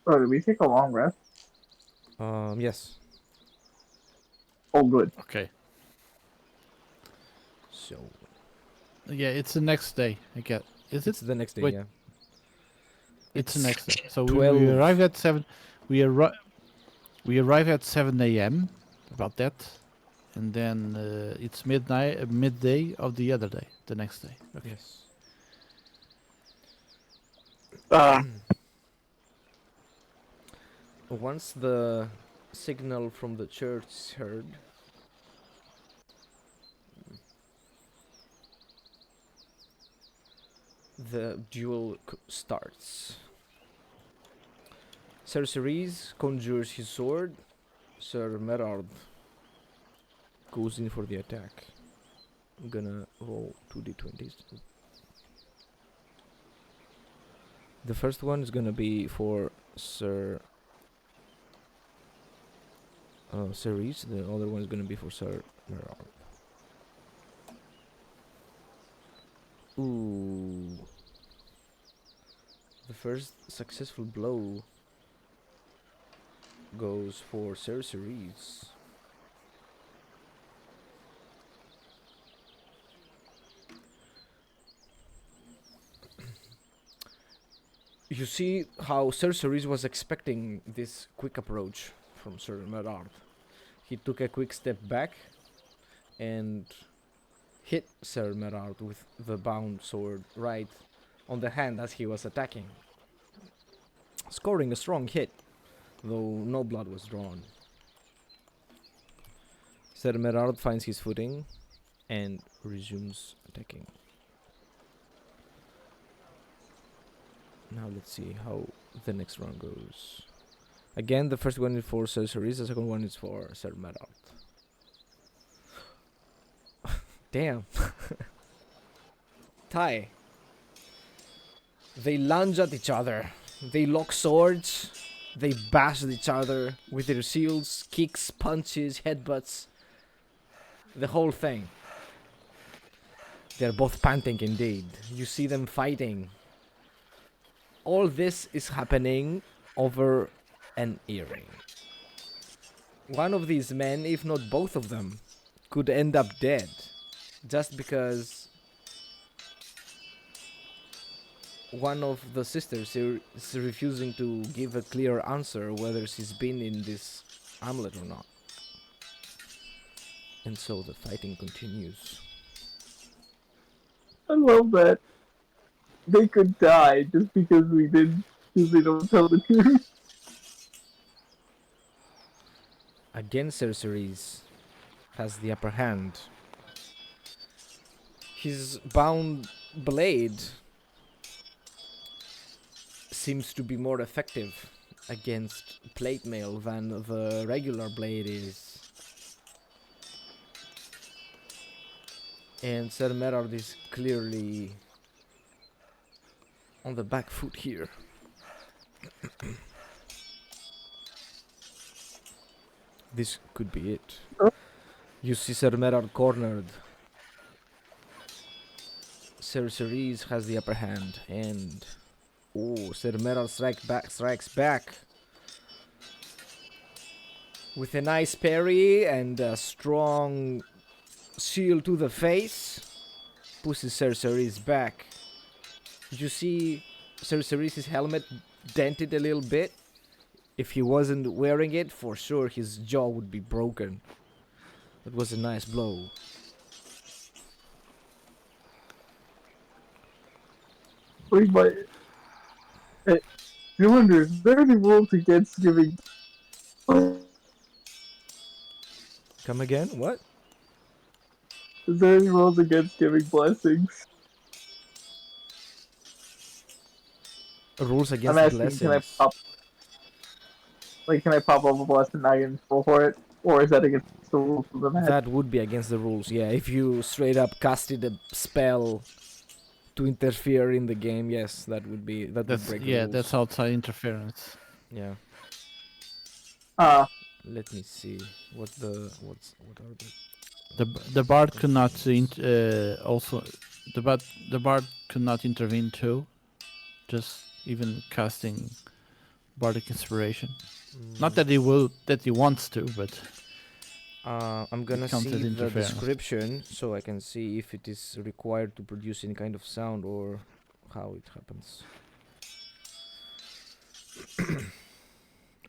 Oh, did we take a long rest? Yes. Oh, good. Okay. So Yeah, it's the next day. I get. Is it's it? the next day, Wait. yeah. It's the next day. So we 12. arrive at 7. We arrive at 7 a.m. About that, and then it's midday of the other day, the next day. Okay. Yes. Once the signal from the church is heard, the duel starts. Sir Cerise conjures his sword. Sir Merard goes in for the attack. I'm gonna roll 2d20s. The first one is gonna be for Sir Cerise. The other one is gonna be for Sir Merard. Ooh. The first successful blow goes for Sir Cerise. You see how Sir Cerise was expecting this quick approach from Sir Merard. He took a quick step back and hit Sir Merard with the bound sword right on the hand as he was attacking, scoring a strong hit, though no blood was drawn. Sir Merard finds his footing and resumes attacking. Now let's see how the next round goes. Again, the first one is for Sir Cerise, the second one is for Sir Merard. Damn. Tie. They lunge at each other. They lock swords. They bash each other with their shields, kicks, punches, headbutts. The whole thing. They're both panting indeed. You see them fighting. All this is happening over an earring. One of these men, if not both of them, could end up dead. Just because one of the sisters is refusing to give a clear answer whether she's been in this amulet or not. And so the fighting continues. I love that. They could die just because they don't tell the truth. Again, Sir Cerise has the upper hand. His bound blade seems to be more effective against plate mail than the regular blade is. And Sir Merard is clearly on the back foot here. This could be it. You see Sir Merard cornered. Sir Cerise has the upper hand, and Sir Merard strikes back. With a nice parry and a strong shield to the face, pushes Cerceris back. Did you see Cerceris' helmet dented a little bit? If he wasn't wearing it, for sure his jaw would be broken. That was a nice blow. Wait, but you wonder, is there any rules against giving? Come again? What? Is there any rules against giving blessings? Rules I'm against asking, blessings. can I pop up a blessing and I can roll for it? Or is that against the rules of the match? That would be against the rules, yeah. If you straight up casted a spell to interfere in the game, yes, that would break the rules. That's outside interference. Yeah. Ah, Let me see. What are The bard could not also the bard could not intervene too. Just even casting bardic inspiration. Not that he wants to, but I'm gonna counts see as the interference. description so I can see if it is required to produce any kind of sound or how it happens.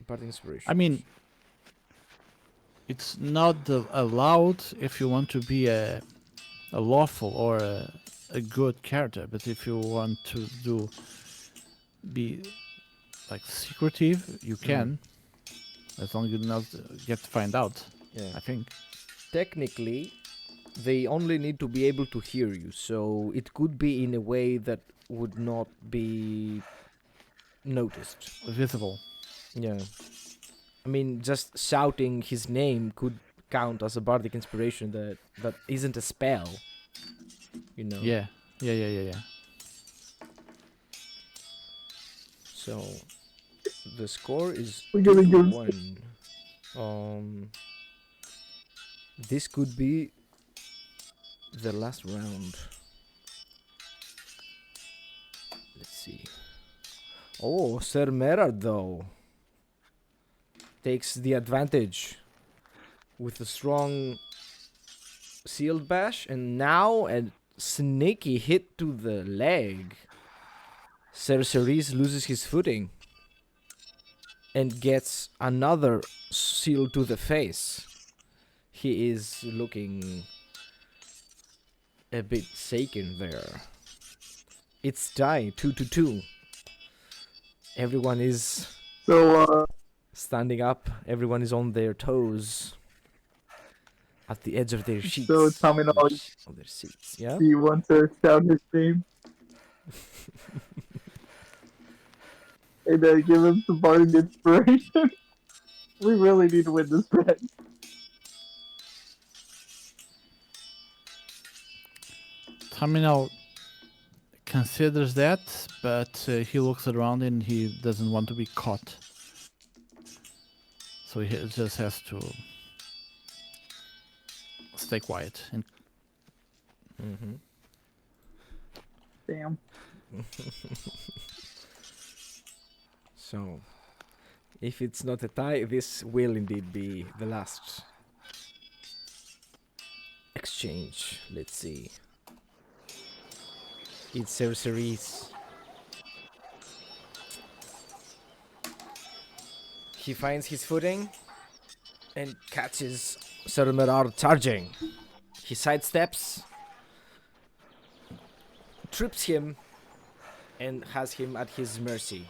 Part inspiration. I mean, it's not allowed if you want to be a lawful or a good character, but if you want to be like secretive, you can, as long as you do not get to find out. Yeah. I think. Technically, they only need to be able to hear you, so it could be in a way that would not be noticed. Visible. Yeah. I mean, just shouting his name could count as a bardic inspiration that isn't a spell. You know? Yeah. So, the score is we're 2 gonna to give 1. This could be the last round. Let's see. Oh, Sir Merard, though, takes the advantage with a strong sealed bash, and now a sneaky hit to the leg. Cerceris loses his footing and gets another seal to the face. He is looking a bit shaken there. It's tied 2 to 2. Everyone is standing up. Everyone is on their toes, at the edge of their sheets. So, Tommy, of their seats. Yeah. do you want to shout his name? And then give him some bardic inspiration? We really need to win this match. Terminal considers that, but he looks around and he doesn't want to be caught. So he just has to stay quiet. And Damn. So, if it's not a tie, this will indeed be the last exchange. Let's see. It's Cerceris. He finds his footing and catches Sir Merard charging. He sidesteps, trips him, and has him at his mercy.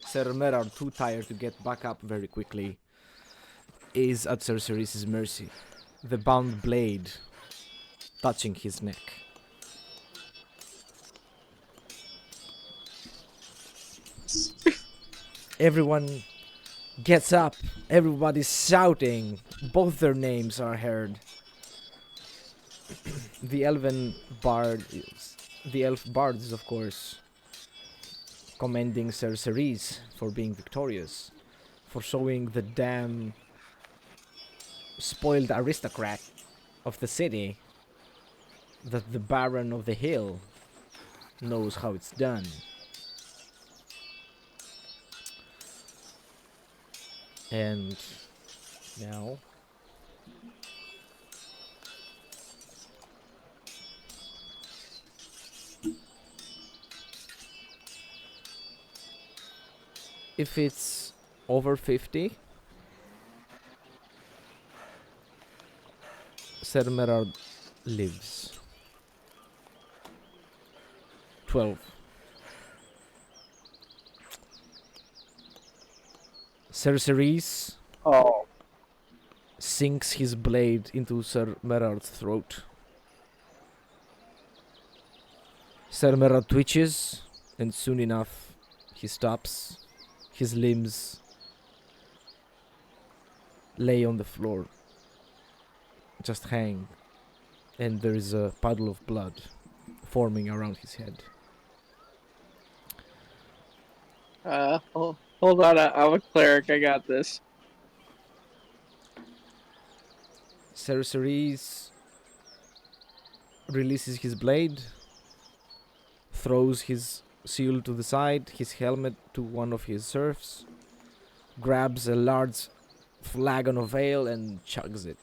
Sir Merard, too tired to get back up very quickly, is at Cerceris' mercy. The bound blade touching his neck. Everyone gets up. Everybody's shouting. Both their names are heard. The elf bard is, of course, commending Cerceris for being victorious, for showing the damn spoiled aristocrat of the city that the Baron of the Hill knows how it's done. And Now, if it's over 50, Ser Merard lives. 12. Cerceres Oh, sinks his blade into Ser Merard's throat. Ser Merard twitches, and soon enough, he stops. His limbs lay on the floor, just hang, and there is a puddle of blood forming around his head. Hold on, I'm a cleric. I got this. Cerceres releases his blade, throws his shield to the side, his helmet to one of his serfs, grabs a large flagon of ale and chugs it.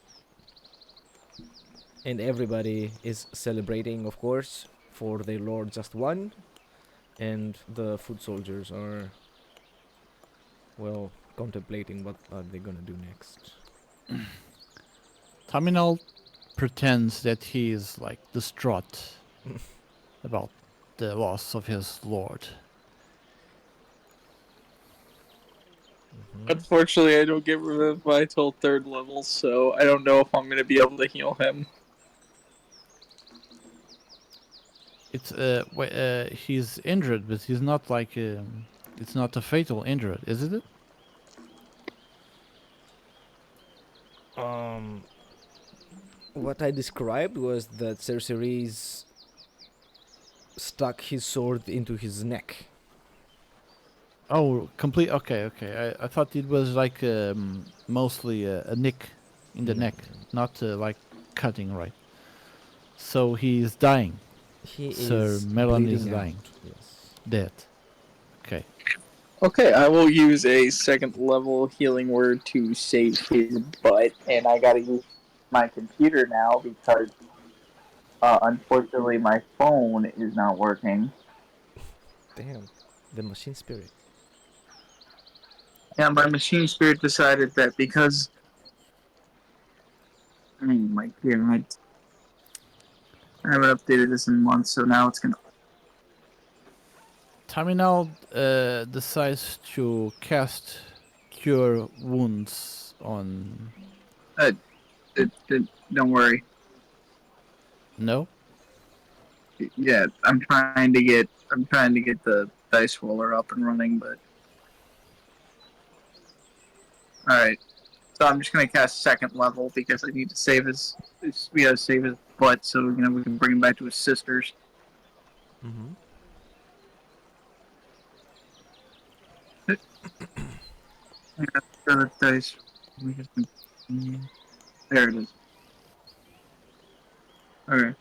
And everybody is celebrating, of course, for their lord just won, and the foot soldiers are, well, contemplating what are they gonna do next. Terminal pretends that he is like distraught about the loss of his lord. Unfortunately, I don't get Revivify till 3rd level, so I don't know if I'm gonna be able to heal him. It's he's injured, but he's not like it's not a fatal injury, is it? What I described was that Cerceres stuck his sword into his neck. Oh, complete. Okay, okay. I thought it was like mostly a nick in the No, neck, no. not like cutting, right? So he's dying. He Sir is Melon is bleeding dying, out. Yes. dead. Okay. Okay, I will use a 2nd level healing word to save his butt. and I gotta use my computer now because, unfortunately, my phone is not working. Damn. The machine spirit. Yeah, my machine spirit decided that because. Oh my god. I haven't updated this in months, so now it's gonna. Terminal decides to cast Cure Wounds on. Don't worry. No? Yeah, I'm trying to get the dice roller up and running, but all right. So I'm just gonna cast 2nd level because I need to save we gotta save his butt so we can bring him back to his sisters. Mm-hmm. The dice. There it is. Okay.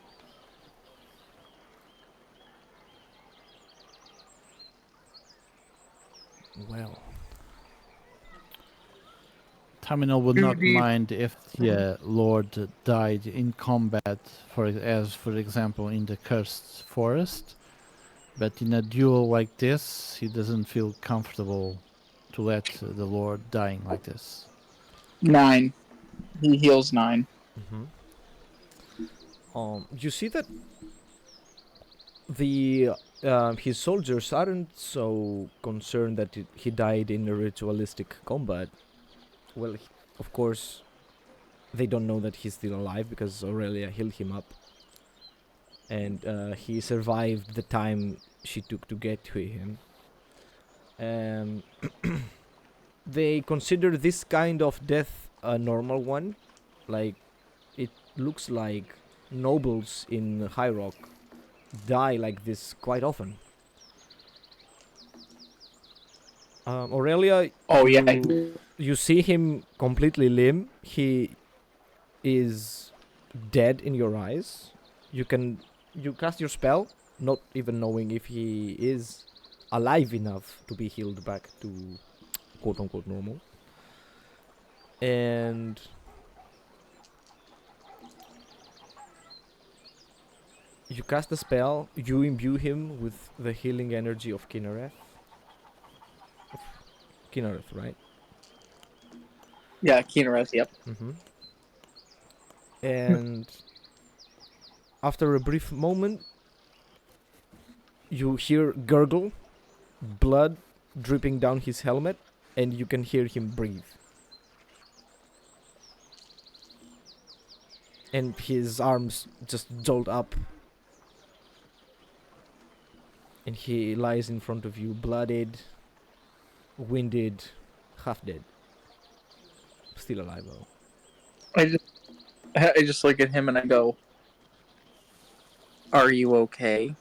Well. Terminal would not Indeed. mind if the Lord died in combat, for example in the Cursed Forest, but in a duel like this, he doesn't feel comfortable to let the Lord dying like this. 9. He heals 9. Mm-hmm. You see that the his soldiers aren't so concerned that he died in a ritualistic combat. Well, of course, they don't know that he's still alive because Aurelia healed him up, and he survived the time she took to get to him. Um, they consider this kind of death a normal one. Like, it looks like nobles in High Rock die like this quite often. Aurelia, Oh, yeah. you see him completely limp. He is dead in your eyes. You cast your spell, not even knowing if he is alive enough to be healed back to quote unquote normal. And you cast a spell. You imbue him with the healing energy of Kinnereth. Of Kinnereth, right? Yeah, Keenereth, yep. Mm-hmm. And after a brief moment, you hear gurgle, blood dripping down his helmet, and you can hear him breathe. And his arms just jolt up. And he lies in front of you, blooded, winded, half dead. Still alive though. I just look at him and I go, "Are you okay?"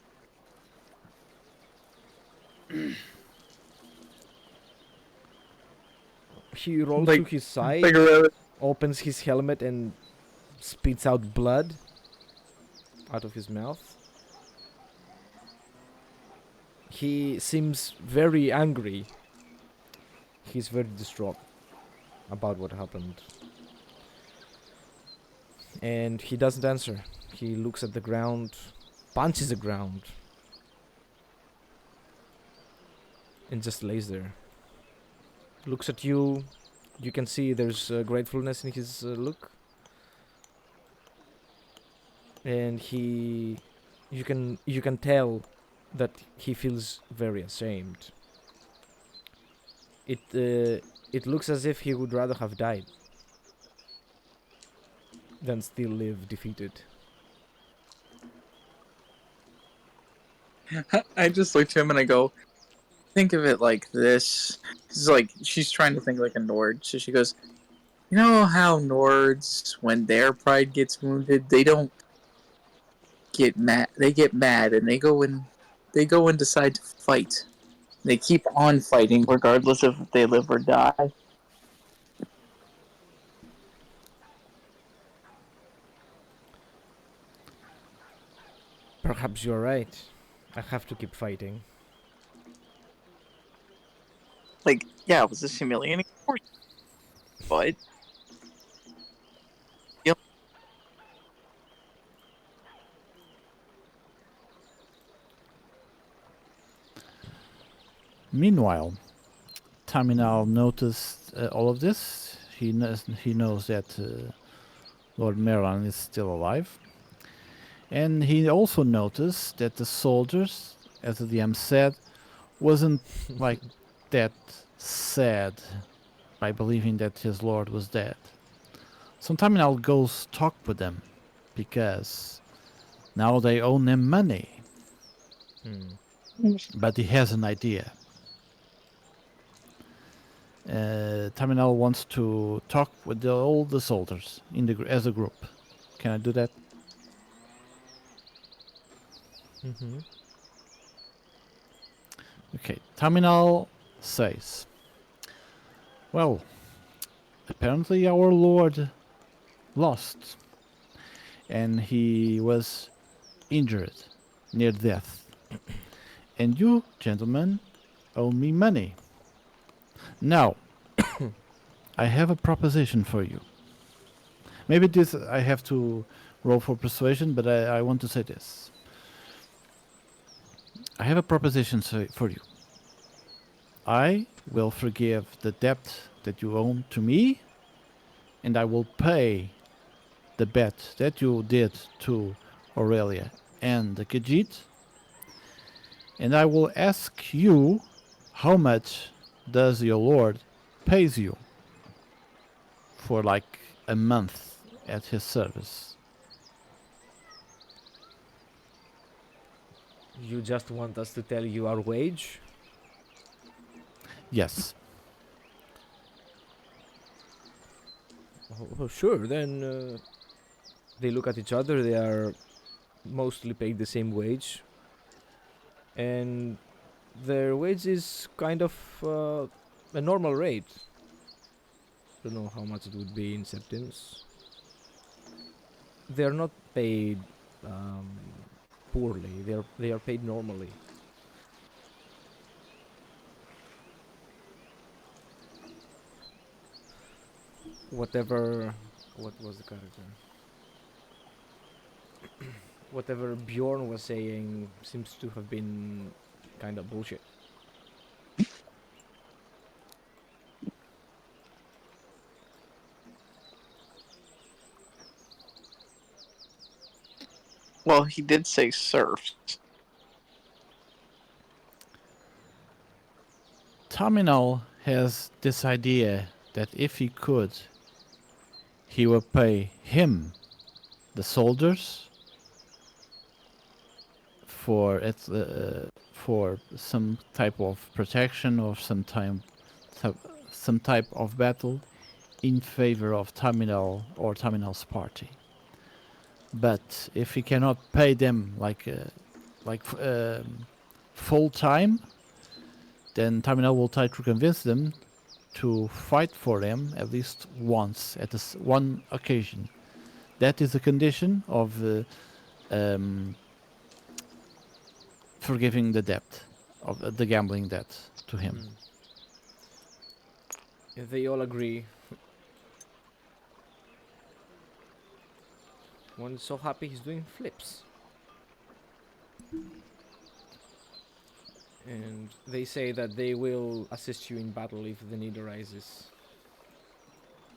He rolls to Like, his side, Aurelia, opens his helmet, and spits out blood out of his mouth. He seems very angry. He's very distraught about what happened. And he doesn't answer. He looks at the ground, punches the ground, and just lays there. Looks at you. You can see there's gratefulness in his look. And you can tell that he feels very ashamed. It looks as if he would rather have died than still live defeated. I just look to him and I go, "Think of it like this." It's like she's trying to think like a Nord, so she goes, "You know how Nords, when their pride gets wounded, they don't get mad. They get mad and they go and decide to fight. They keep on fighting regardless of if they live or die." Perhaps you're right. I have to keep fighting. Like, yeah, it was this humiliating? Of course, but Meanwhile, Taminal noticed all of this. He knows that Lord Merlin is still alive. And he also noticed that the soldiers, as the DM said, wasn't like that sad by believing that his lord was dead. Sometime I'll go talk with them because now they owe him money. But he has an idea. Terminal wants to talk with all the soldiers as a group. Can I do that? Mm-hmm. Okay. Terminal says, well, apparently our lord lost and he was injured near death. And you, gentlemen, owe me money. Now, I have a proposition for you. Maybe this I have to roll for persuasion, but I want to say this. I have a proposition for you. I will forgive the debt that you owe to me, and I will pay the bet that you did to Aurelia and the Khajiit. And I will ask you how much does your lord pays you for like a month at his service. You just want us to tell you our wage? Yes. Oh, sure, then they look at each other. They are mostly paid the same wage. And their wage is kind of a normal rate. Don't know how much it would be in septims. They're not paid poorly. They are paid normally. whatever. What was the character? Whatever Bjorn was saying seems to have been kind of bullshit. Well, he did say serfs. Terminal has this idea that if he could, he will pay him, the soldiers, for for some type of protection or some type of battle in favor of Terminal or Terminal's party. But if he cannot pay them full time, then Terminal will try to convince them to fight for them at least once at one occasion. That is a condition of forgiving the debt of the gambling debt to him. Yeah, they all agree. One's so happy he's doing flips. And they say that they will assist you in battle if the need arises.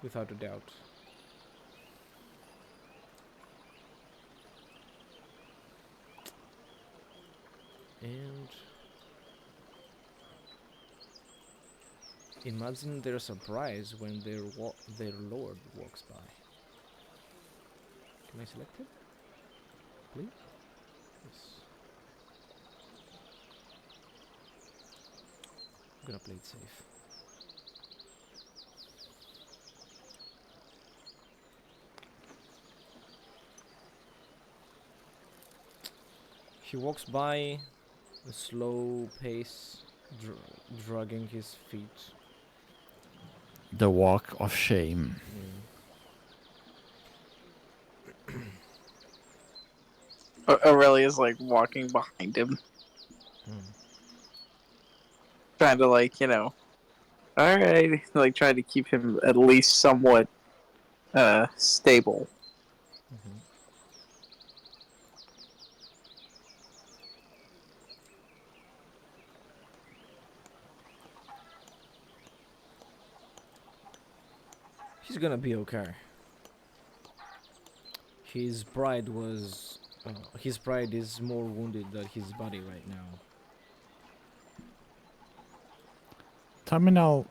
Without a doubt. And imagine their surprise when their lord walks by. Can I select it? Please? Yes. I'm gonna play it safe. He walks by, a slow pace, dragging his feet. The walk of shame. Aurelia's like walking behind him, trying to all right, like trying to keep him at least somewhat stable. He's gonna be okay. His pride is more wounded than his body right now. Terminal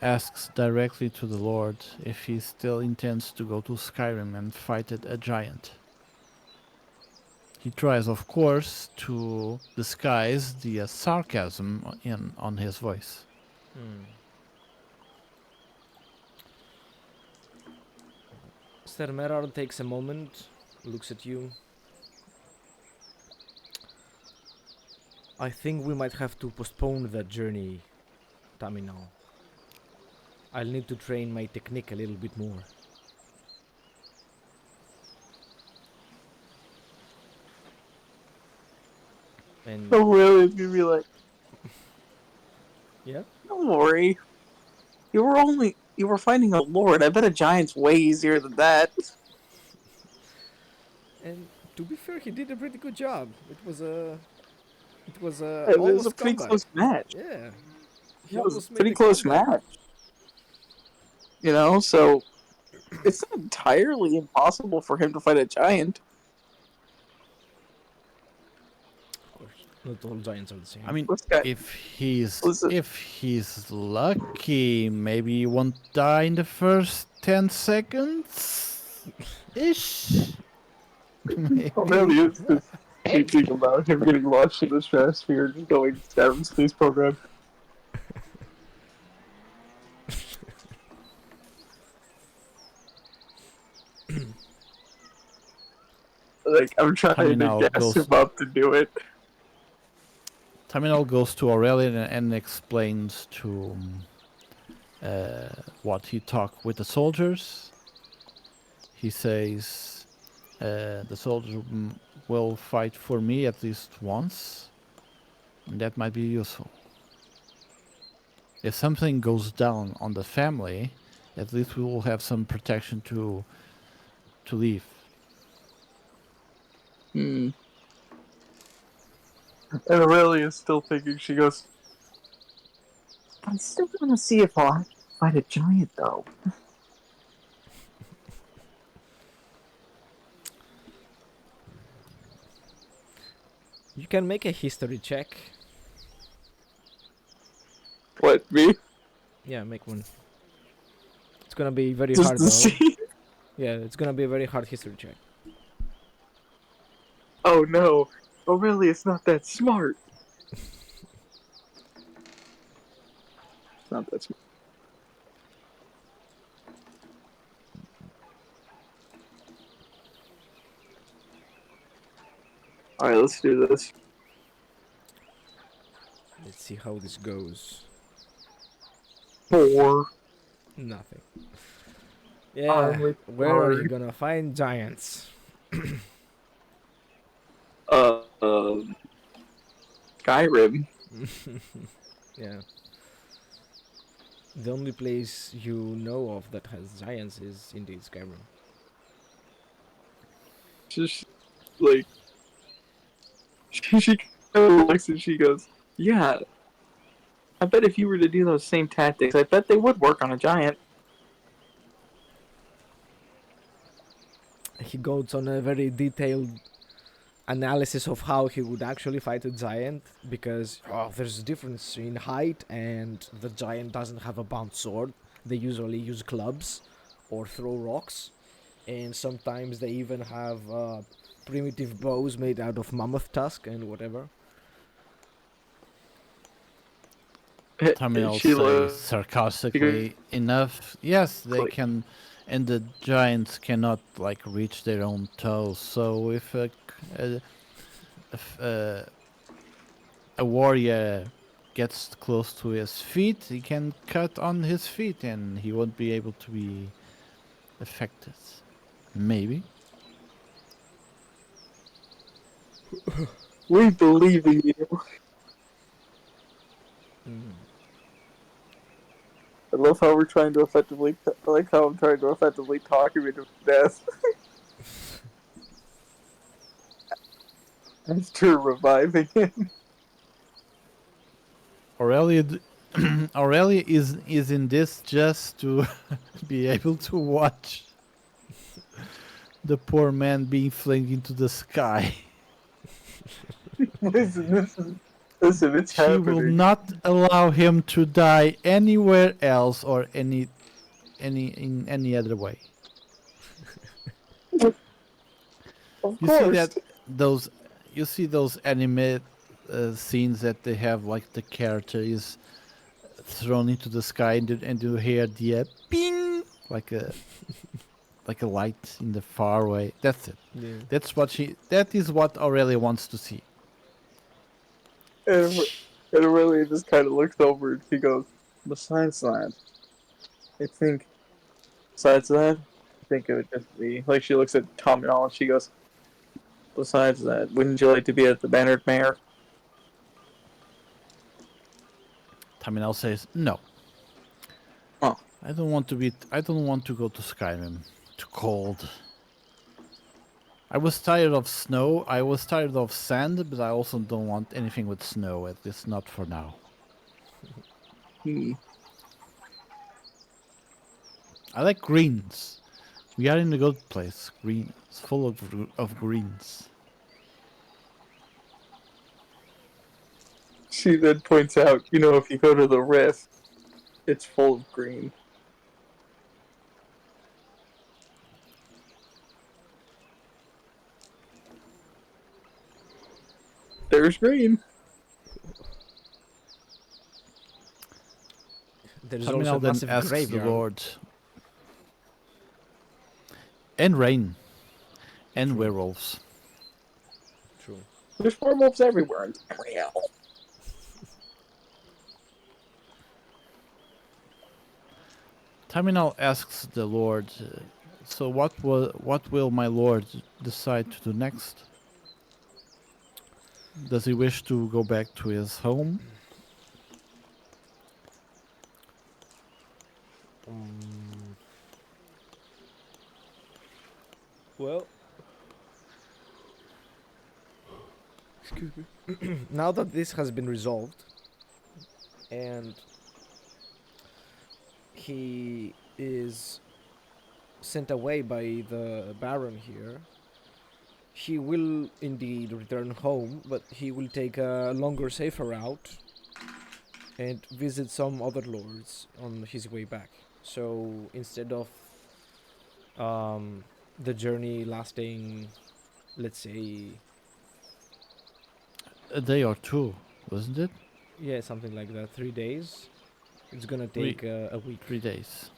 asks directly to the Lord if he still intends to go to Skyrim and fight a giant. He tries, of course, to disguise the sarcasm on his voice. Sir Merar takes a moment, looks at you. I think we might have to postpone that journey, Taminal. I'll need to train my technique a little bit more. And Oh, really? You'd be like, yeah? don't worry. You were fighting a lord. I bet a giant's way easier than that. And to be fair, he did a pretty good job. It was It was a almost pretty comeback. close match. Yeah. He It was a almost made pretty the close comeback. match. So it's not entirely impossible for him to fight a giant. Of course, not all giants are the same. I mean, This guy, if he's listen, lucky, maybe he won't die in the first 10 seconds ish. Oh, really is just thinking about him getting launched in the stratosphere and just going down space program. Like, I'm trying Terminal to gas goes- him up to do it. Terminal goes to Aurelian and explains to what he talked with the soldiers. He says the soldiers will fight for me at least once, and that might be useful. If something goes down on the family, At least we will have some protection to leave. Hmm. And Aurelia is still thinking. She goes, "I still want to see if I'll fight a giant, though." You can make a history check. What, me? Yeah, make one. It's gonna be very Just hard to though. see? Yeah, it's gonna be a very hard history check. Oh no, Aurelia's not that smart. It's not that smart. Alright, let's do this. Let's see how this goes. 4. Nothing. I'm Yeah, with where are you hard. gonna find giants? Skyrim. Yeah. The only place you know of that has giants is indeed Skyrim. Just, like, she kind of looks and she goes, "Yeah, I bet if you were to do those same tactics, I bet they would work on a giant." He goes on a very detailed analysis of how he would actually fight a giant because there's a difference in height and the giant doesn't have a blunt sword. They usually use clubs or throw rocks, and sometimes they even have primitive bows made out of mammoth tusk and whatever. Tamil She says looks sarcastically, enough. Yes, they like, can, and the giants cannot like reach their own toes. So if a warrior gets close to his feet, he can cut on his feet, and he won't be able to be affected. Maybe. "We believe in you." Mm. I love how we're trying to effectively, I like how I'm trying to effectively talk him into death after reviving him. Aurelia, Aurelia is in this just to be able to watch the poor man being flung into the sky. Listen, it's She will happening. not allow him to die anywhere else or in any other way. Of You see course. that those you see those anime scenes that they have like the character is thrown into the sky and you hear the ping like a light in the far away. That's it. Yeah. That is what Aurelia wants to see. And, and Aurelia just kind of looks over and she goes, "Besides that, I think, besides that, I think it would just be," like, she looks at Tom and all and she goes, "Besides that, wouldn't you like to be at the Bannered Mare?" Taminal says no. Oh. I don't want to go to Skyrim. Too cold. I was tired of snow. I was tired of sand, but I also don't want anything with snow. At least not for now. Hmm. I like greens. We are in a good place. Green, it's full of greens. She then points out, if you go to the Rift, it's full of green. There's green. There's also a Taminal then massive asks the graveyard. Lord. And rain. And True. werewolves. True. There's werewolves everywhere in Tamriel. Taminal asks the Lord, so what will my Lord decide to do next? Does he wish to go back to his home? Well, excuse me. Now that this has been resolved, and he is sent away by the Baron here, he will indeed return home, but he will take a longer, safer route and visit some other lords on his way back. So instead of the journey lasting, let's say, A day or two, wasn't it? yeah, something like that, 3 days, it's gonna Three- take a week. 3 days.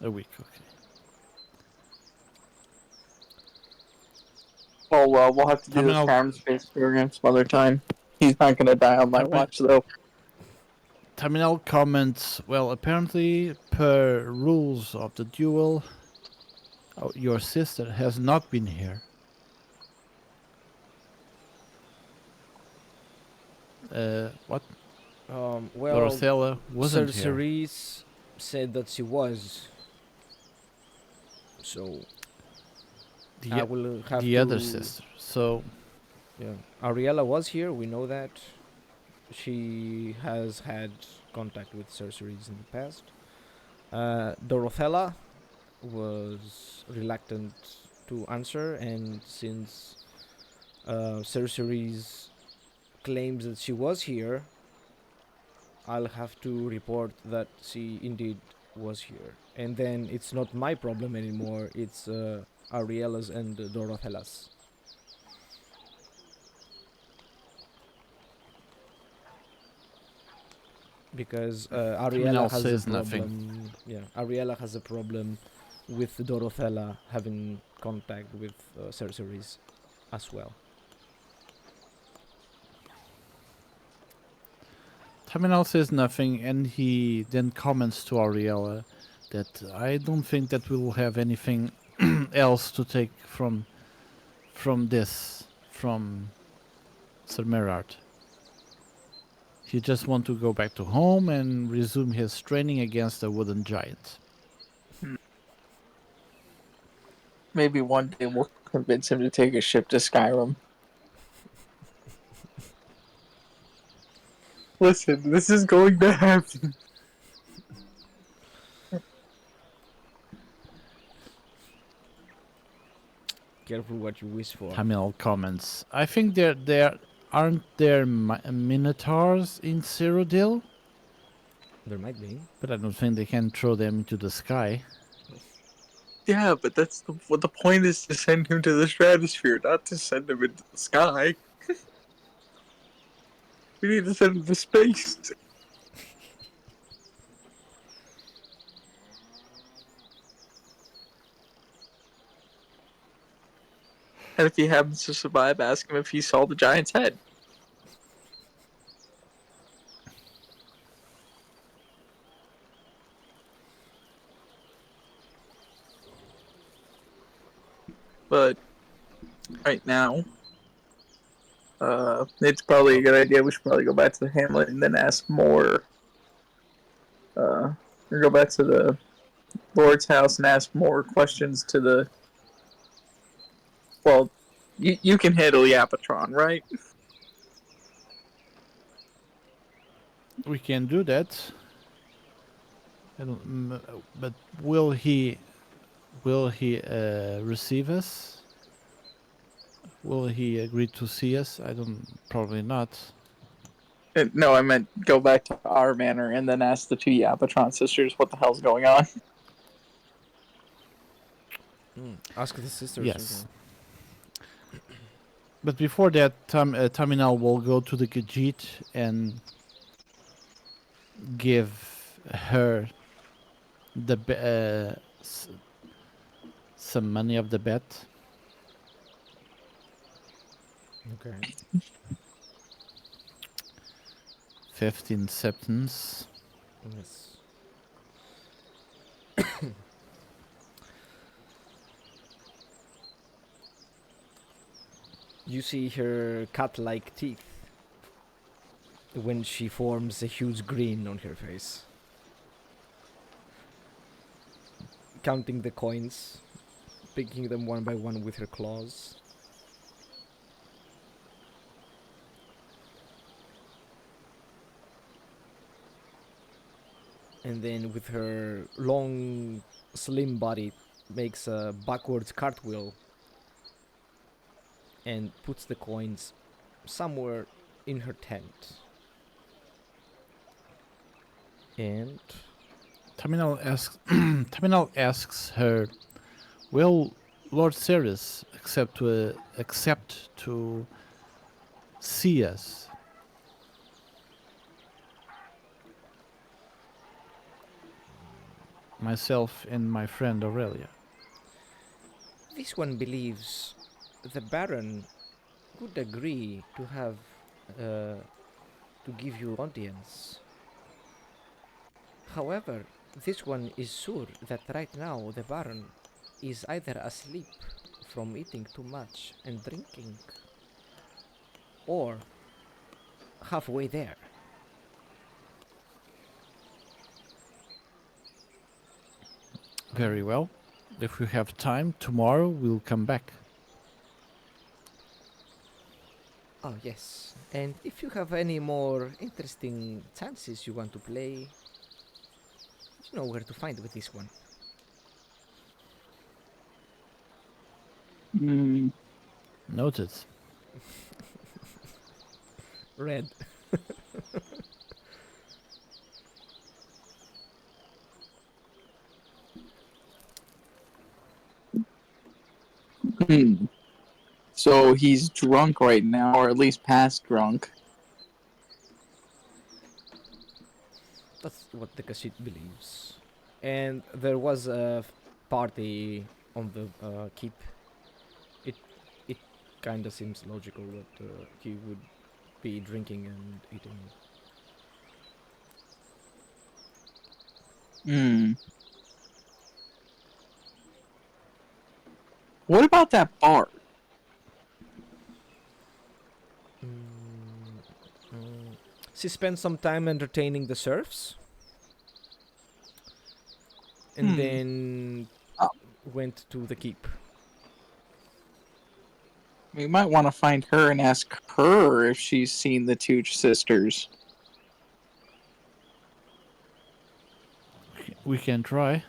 A week, okay. Oh well, we'll have to do this Terminal- Harm's-based program some other time. He's not gonna die on my Termin- watch, though. Terminal comments, well, apparently, per rules of the duel, your sister has not been here. What? Well, Dorothea wasn't here. Ceres said that she was. So I The, will have the to. other sister. So, Yeah, Ariella was here. We know that. She has had contact with sorceries in the past. Dorothea was reluctant to answer, and since Sorceries claims that she was here, I'll have to report that she indeed was here. And then it's not my problem anymore, it's Ariella's and Dorothea's. Because Ariella has a says problem. nothing. Yeah, Ariella has a problem with Dorothea having contact with sorceries as well. Terminal says nothing, and he then comments to Ariella that I don't think that we will have anything else to take from Sir Merard. He just want to go back to home and resume his training against the wooden giant. Maybe one day we'll convince him to take a ship to Skyrim. Listen, this is going to happen. Careful what you wish for. Terminal comments. I think there aren't there minotaurs in Cyrodiil, There might be. but I don't think they can throw them into the sky. Yeah, but that's what the point is, to send him to the stratosphere, not to send him into the sky. We need to send him to space. And if he happens to survive, ask him if he saw the giant's head. But right now, it's probably a good idea. We should probably go back to the hamlet and then ask more. Or go back to the Lord's house and ask more questions to the. Well, you can handle Yapatron, right? We can do that. But will he receive us? Will he agree to see us? I don't. Probably not. No, I meant go back to our manor and then ask the two Yapatron sisters what the hell's going on. Ask the sisters. Yes. But before that, Terminal will go to the Gajit and give her the some money of the bet. Okay. 15 septons. Yes. You see her cat-like teeth when she forms a huge grin on her face. Counting the coins picking them one by one with her claws. And then with her long, slim body, makes a backwards cartwheel and puts the coins somewhere in her tent. And Terminal asks her, "Will Lord Ceres accept to see us?" Myself and my friend Aurelia. this one believes the Baron would agree to have to give you audience. However, this one is sure that right now the Baron is either asleep from eating too much and drinking, or halfway there. Very well. If we have time, tomorrow we'll come back. Oh, yes. And if you have any more interesting chances you want to play, you know where to find with this one. Hmm. Noted. Red. Hmm. So he's drunk right now, or at least past drunk. That's what the Kashid believes. And there was a party on the keep. It it kind of seems logical that he would be drinking and eating. Hmm. What about that bar? Mm, mm. She spent some time entertaining the serfs, and Hmm. then Oh, went to the keep. we might want to find her and ask her if she's seen the two sisters. We can try.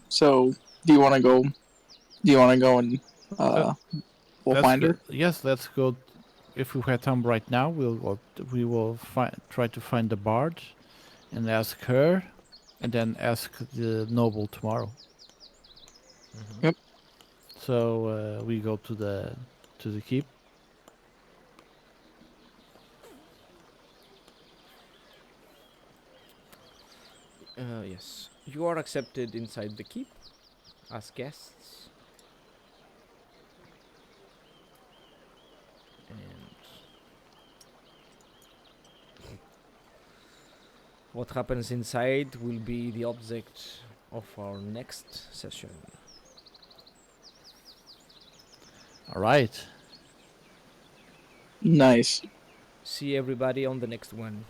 So, do you want to go? Do you want to go and Uh, we'll find her? Yes, let's go. If we have time right now, we will try to find the bard and ask her, and then ask the noble tomorrow. Mhm. Yep. So we go to the keep. Yes, you are accepted inside the keep as guests, and what happens inside will be the object of our next session. All right. Nice. See everybody on the next one.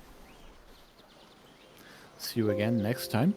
See you again next time.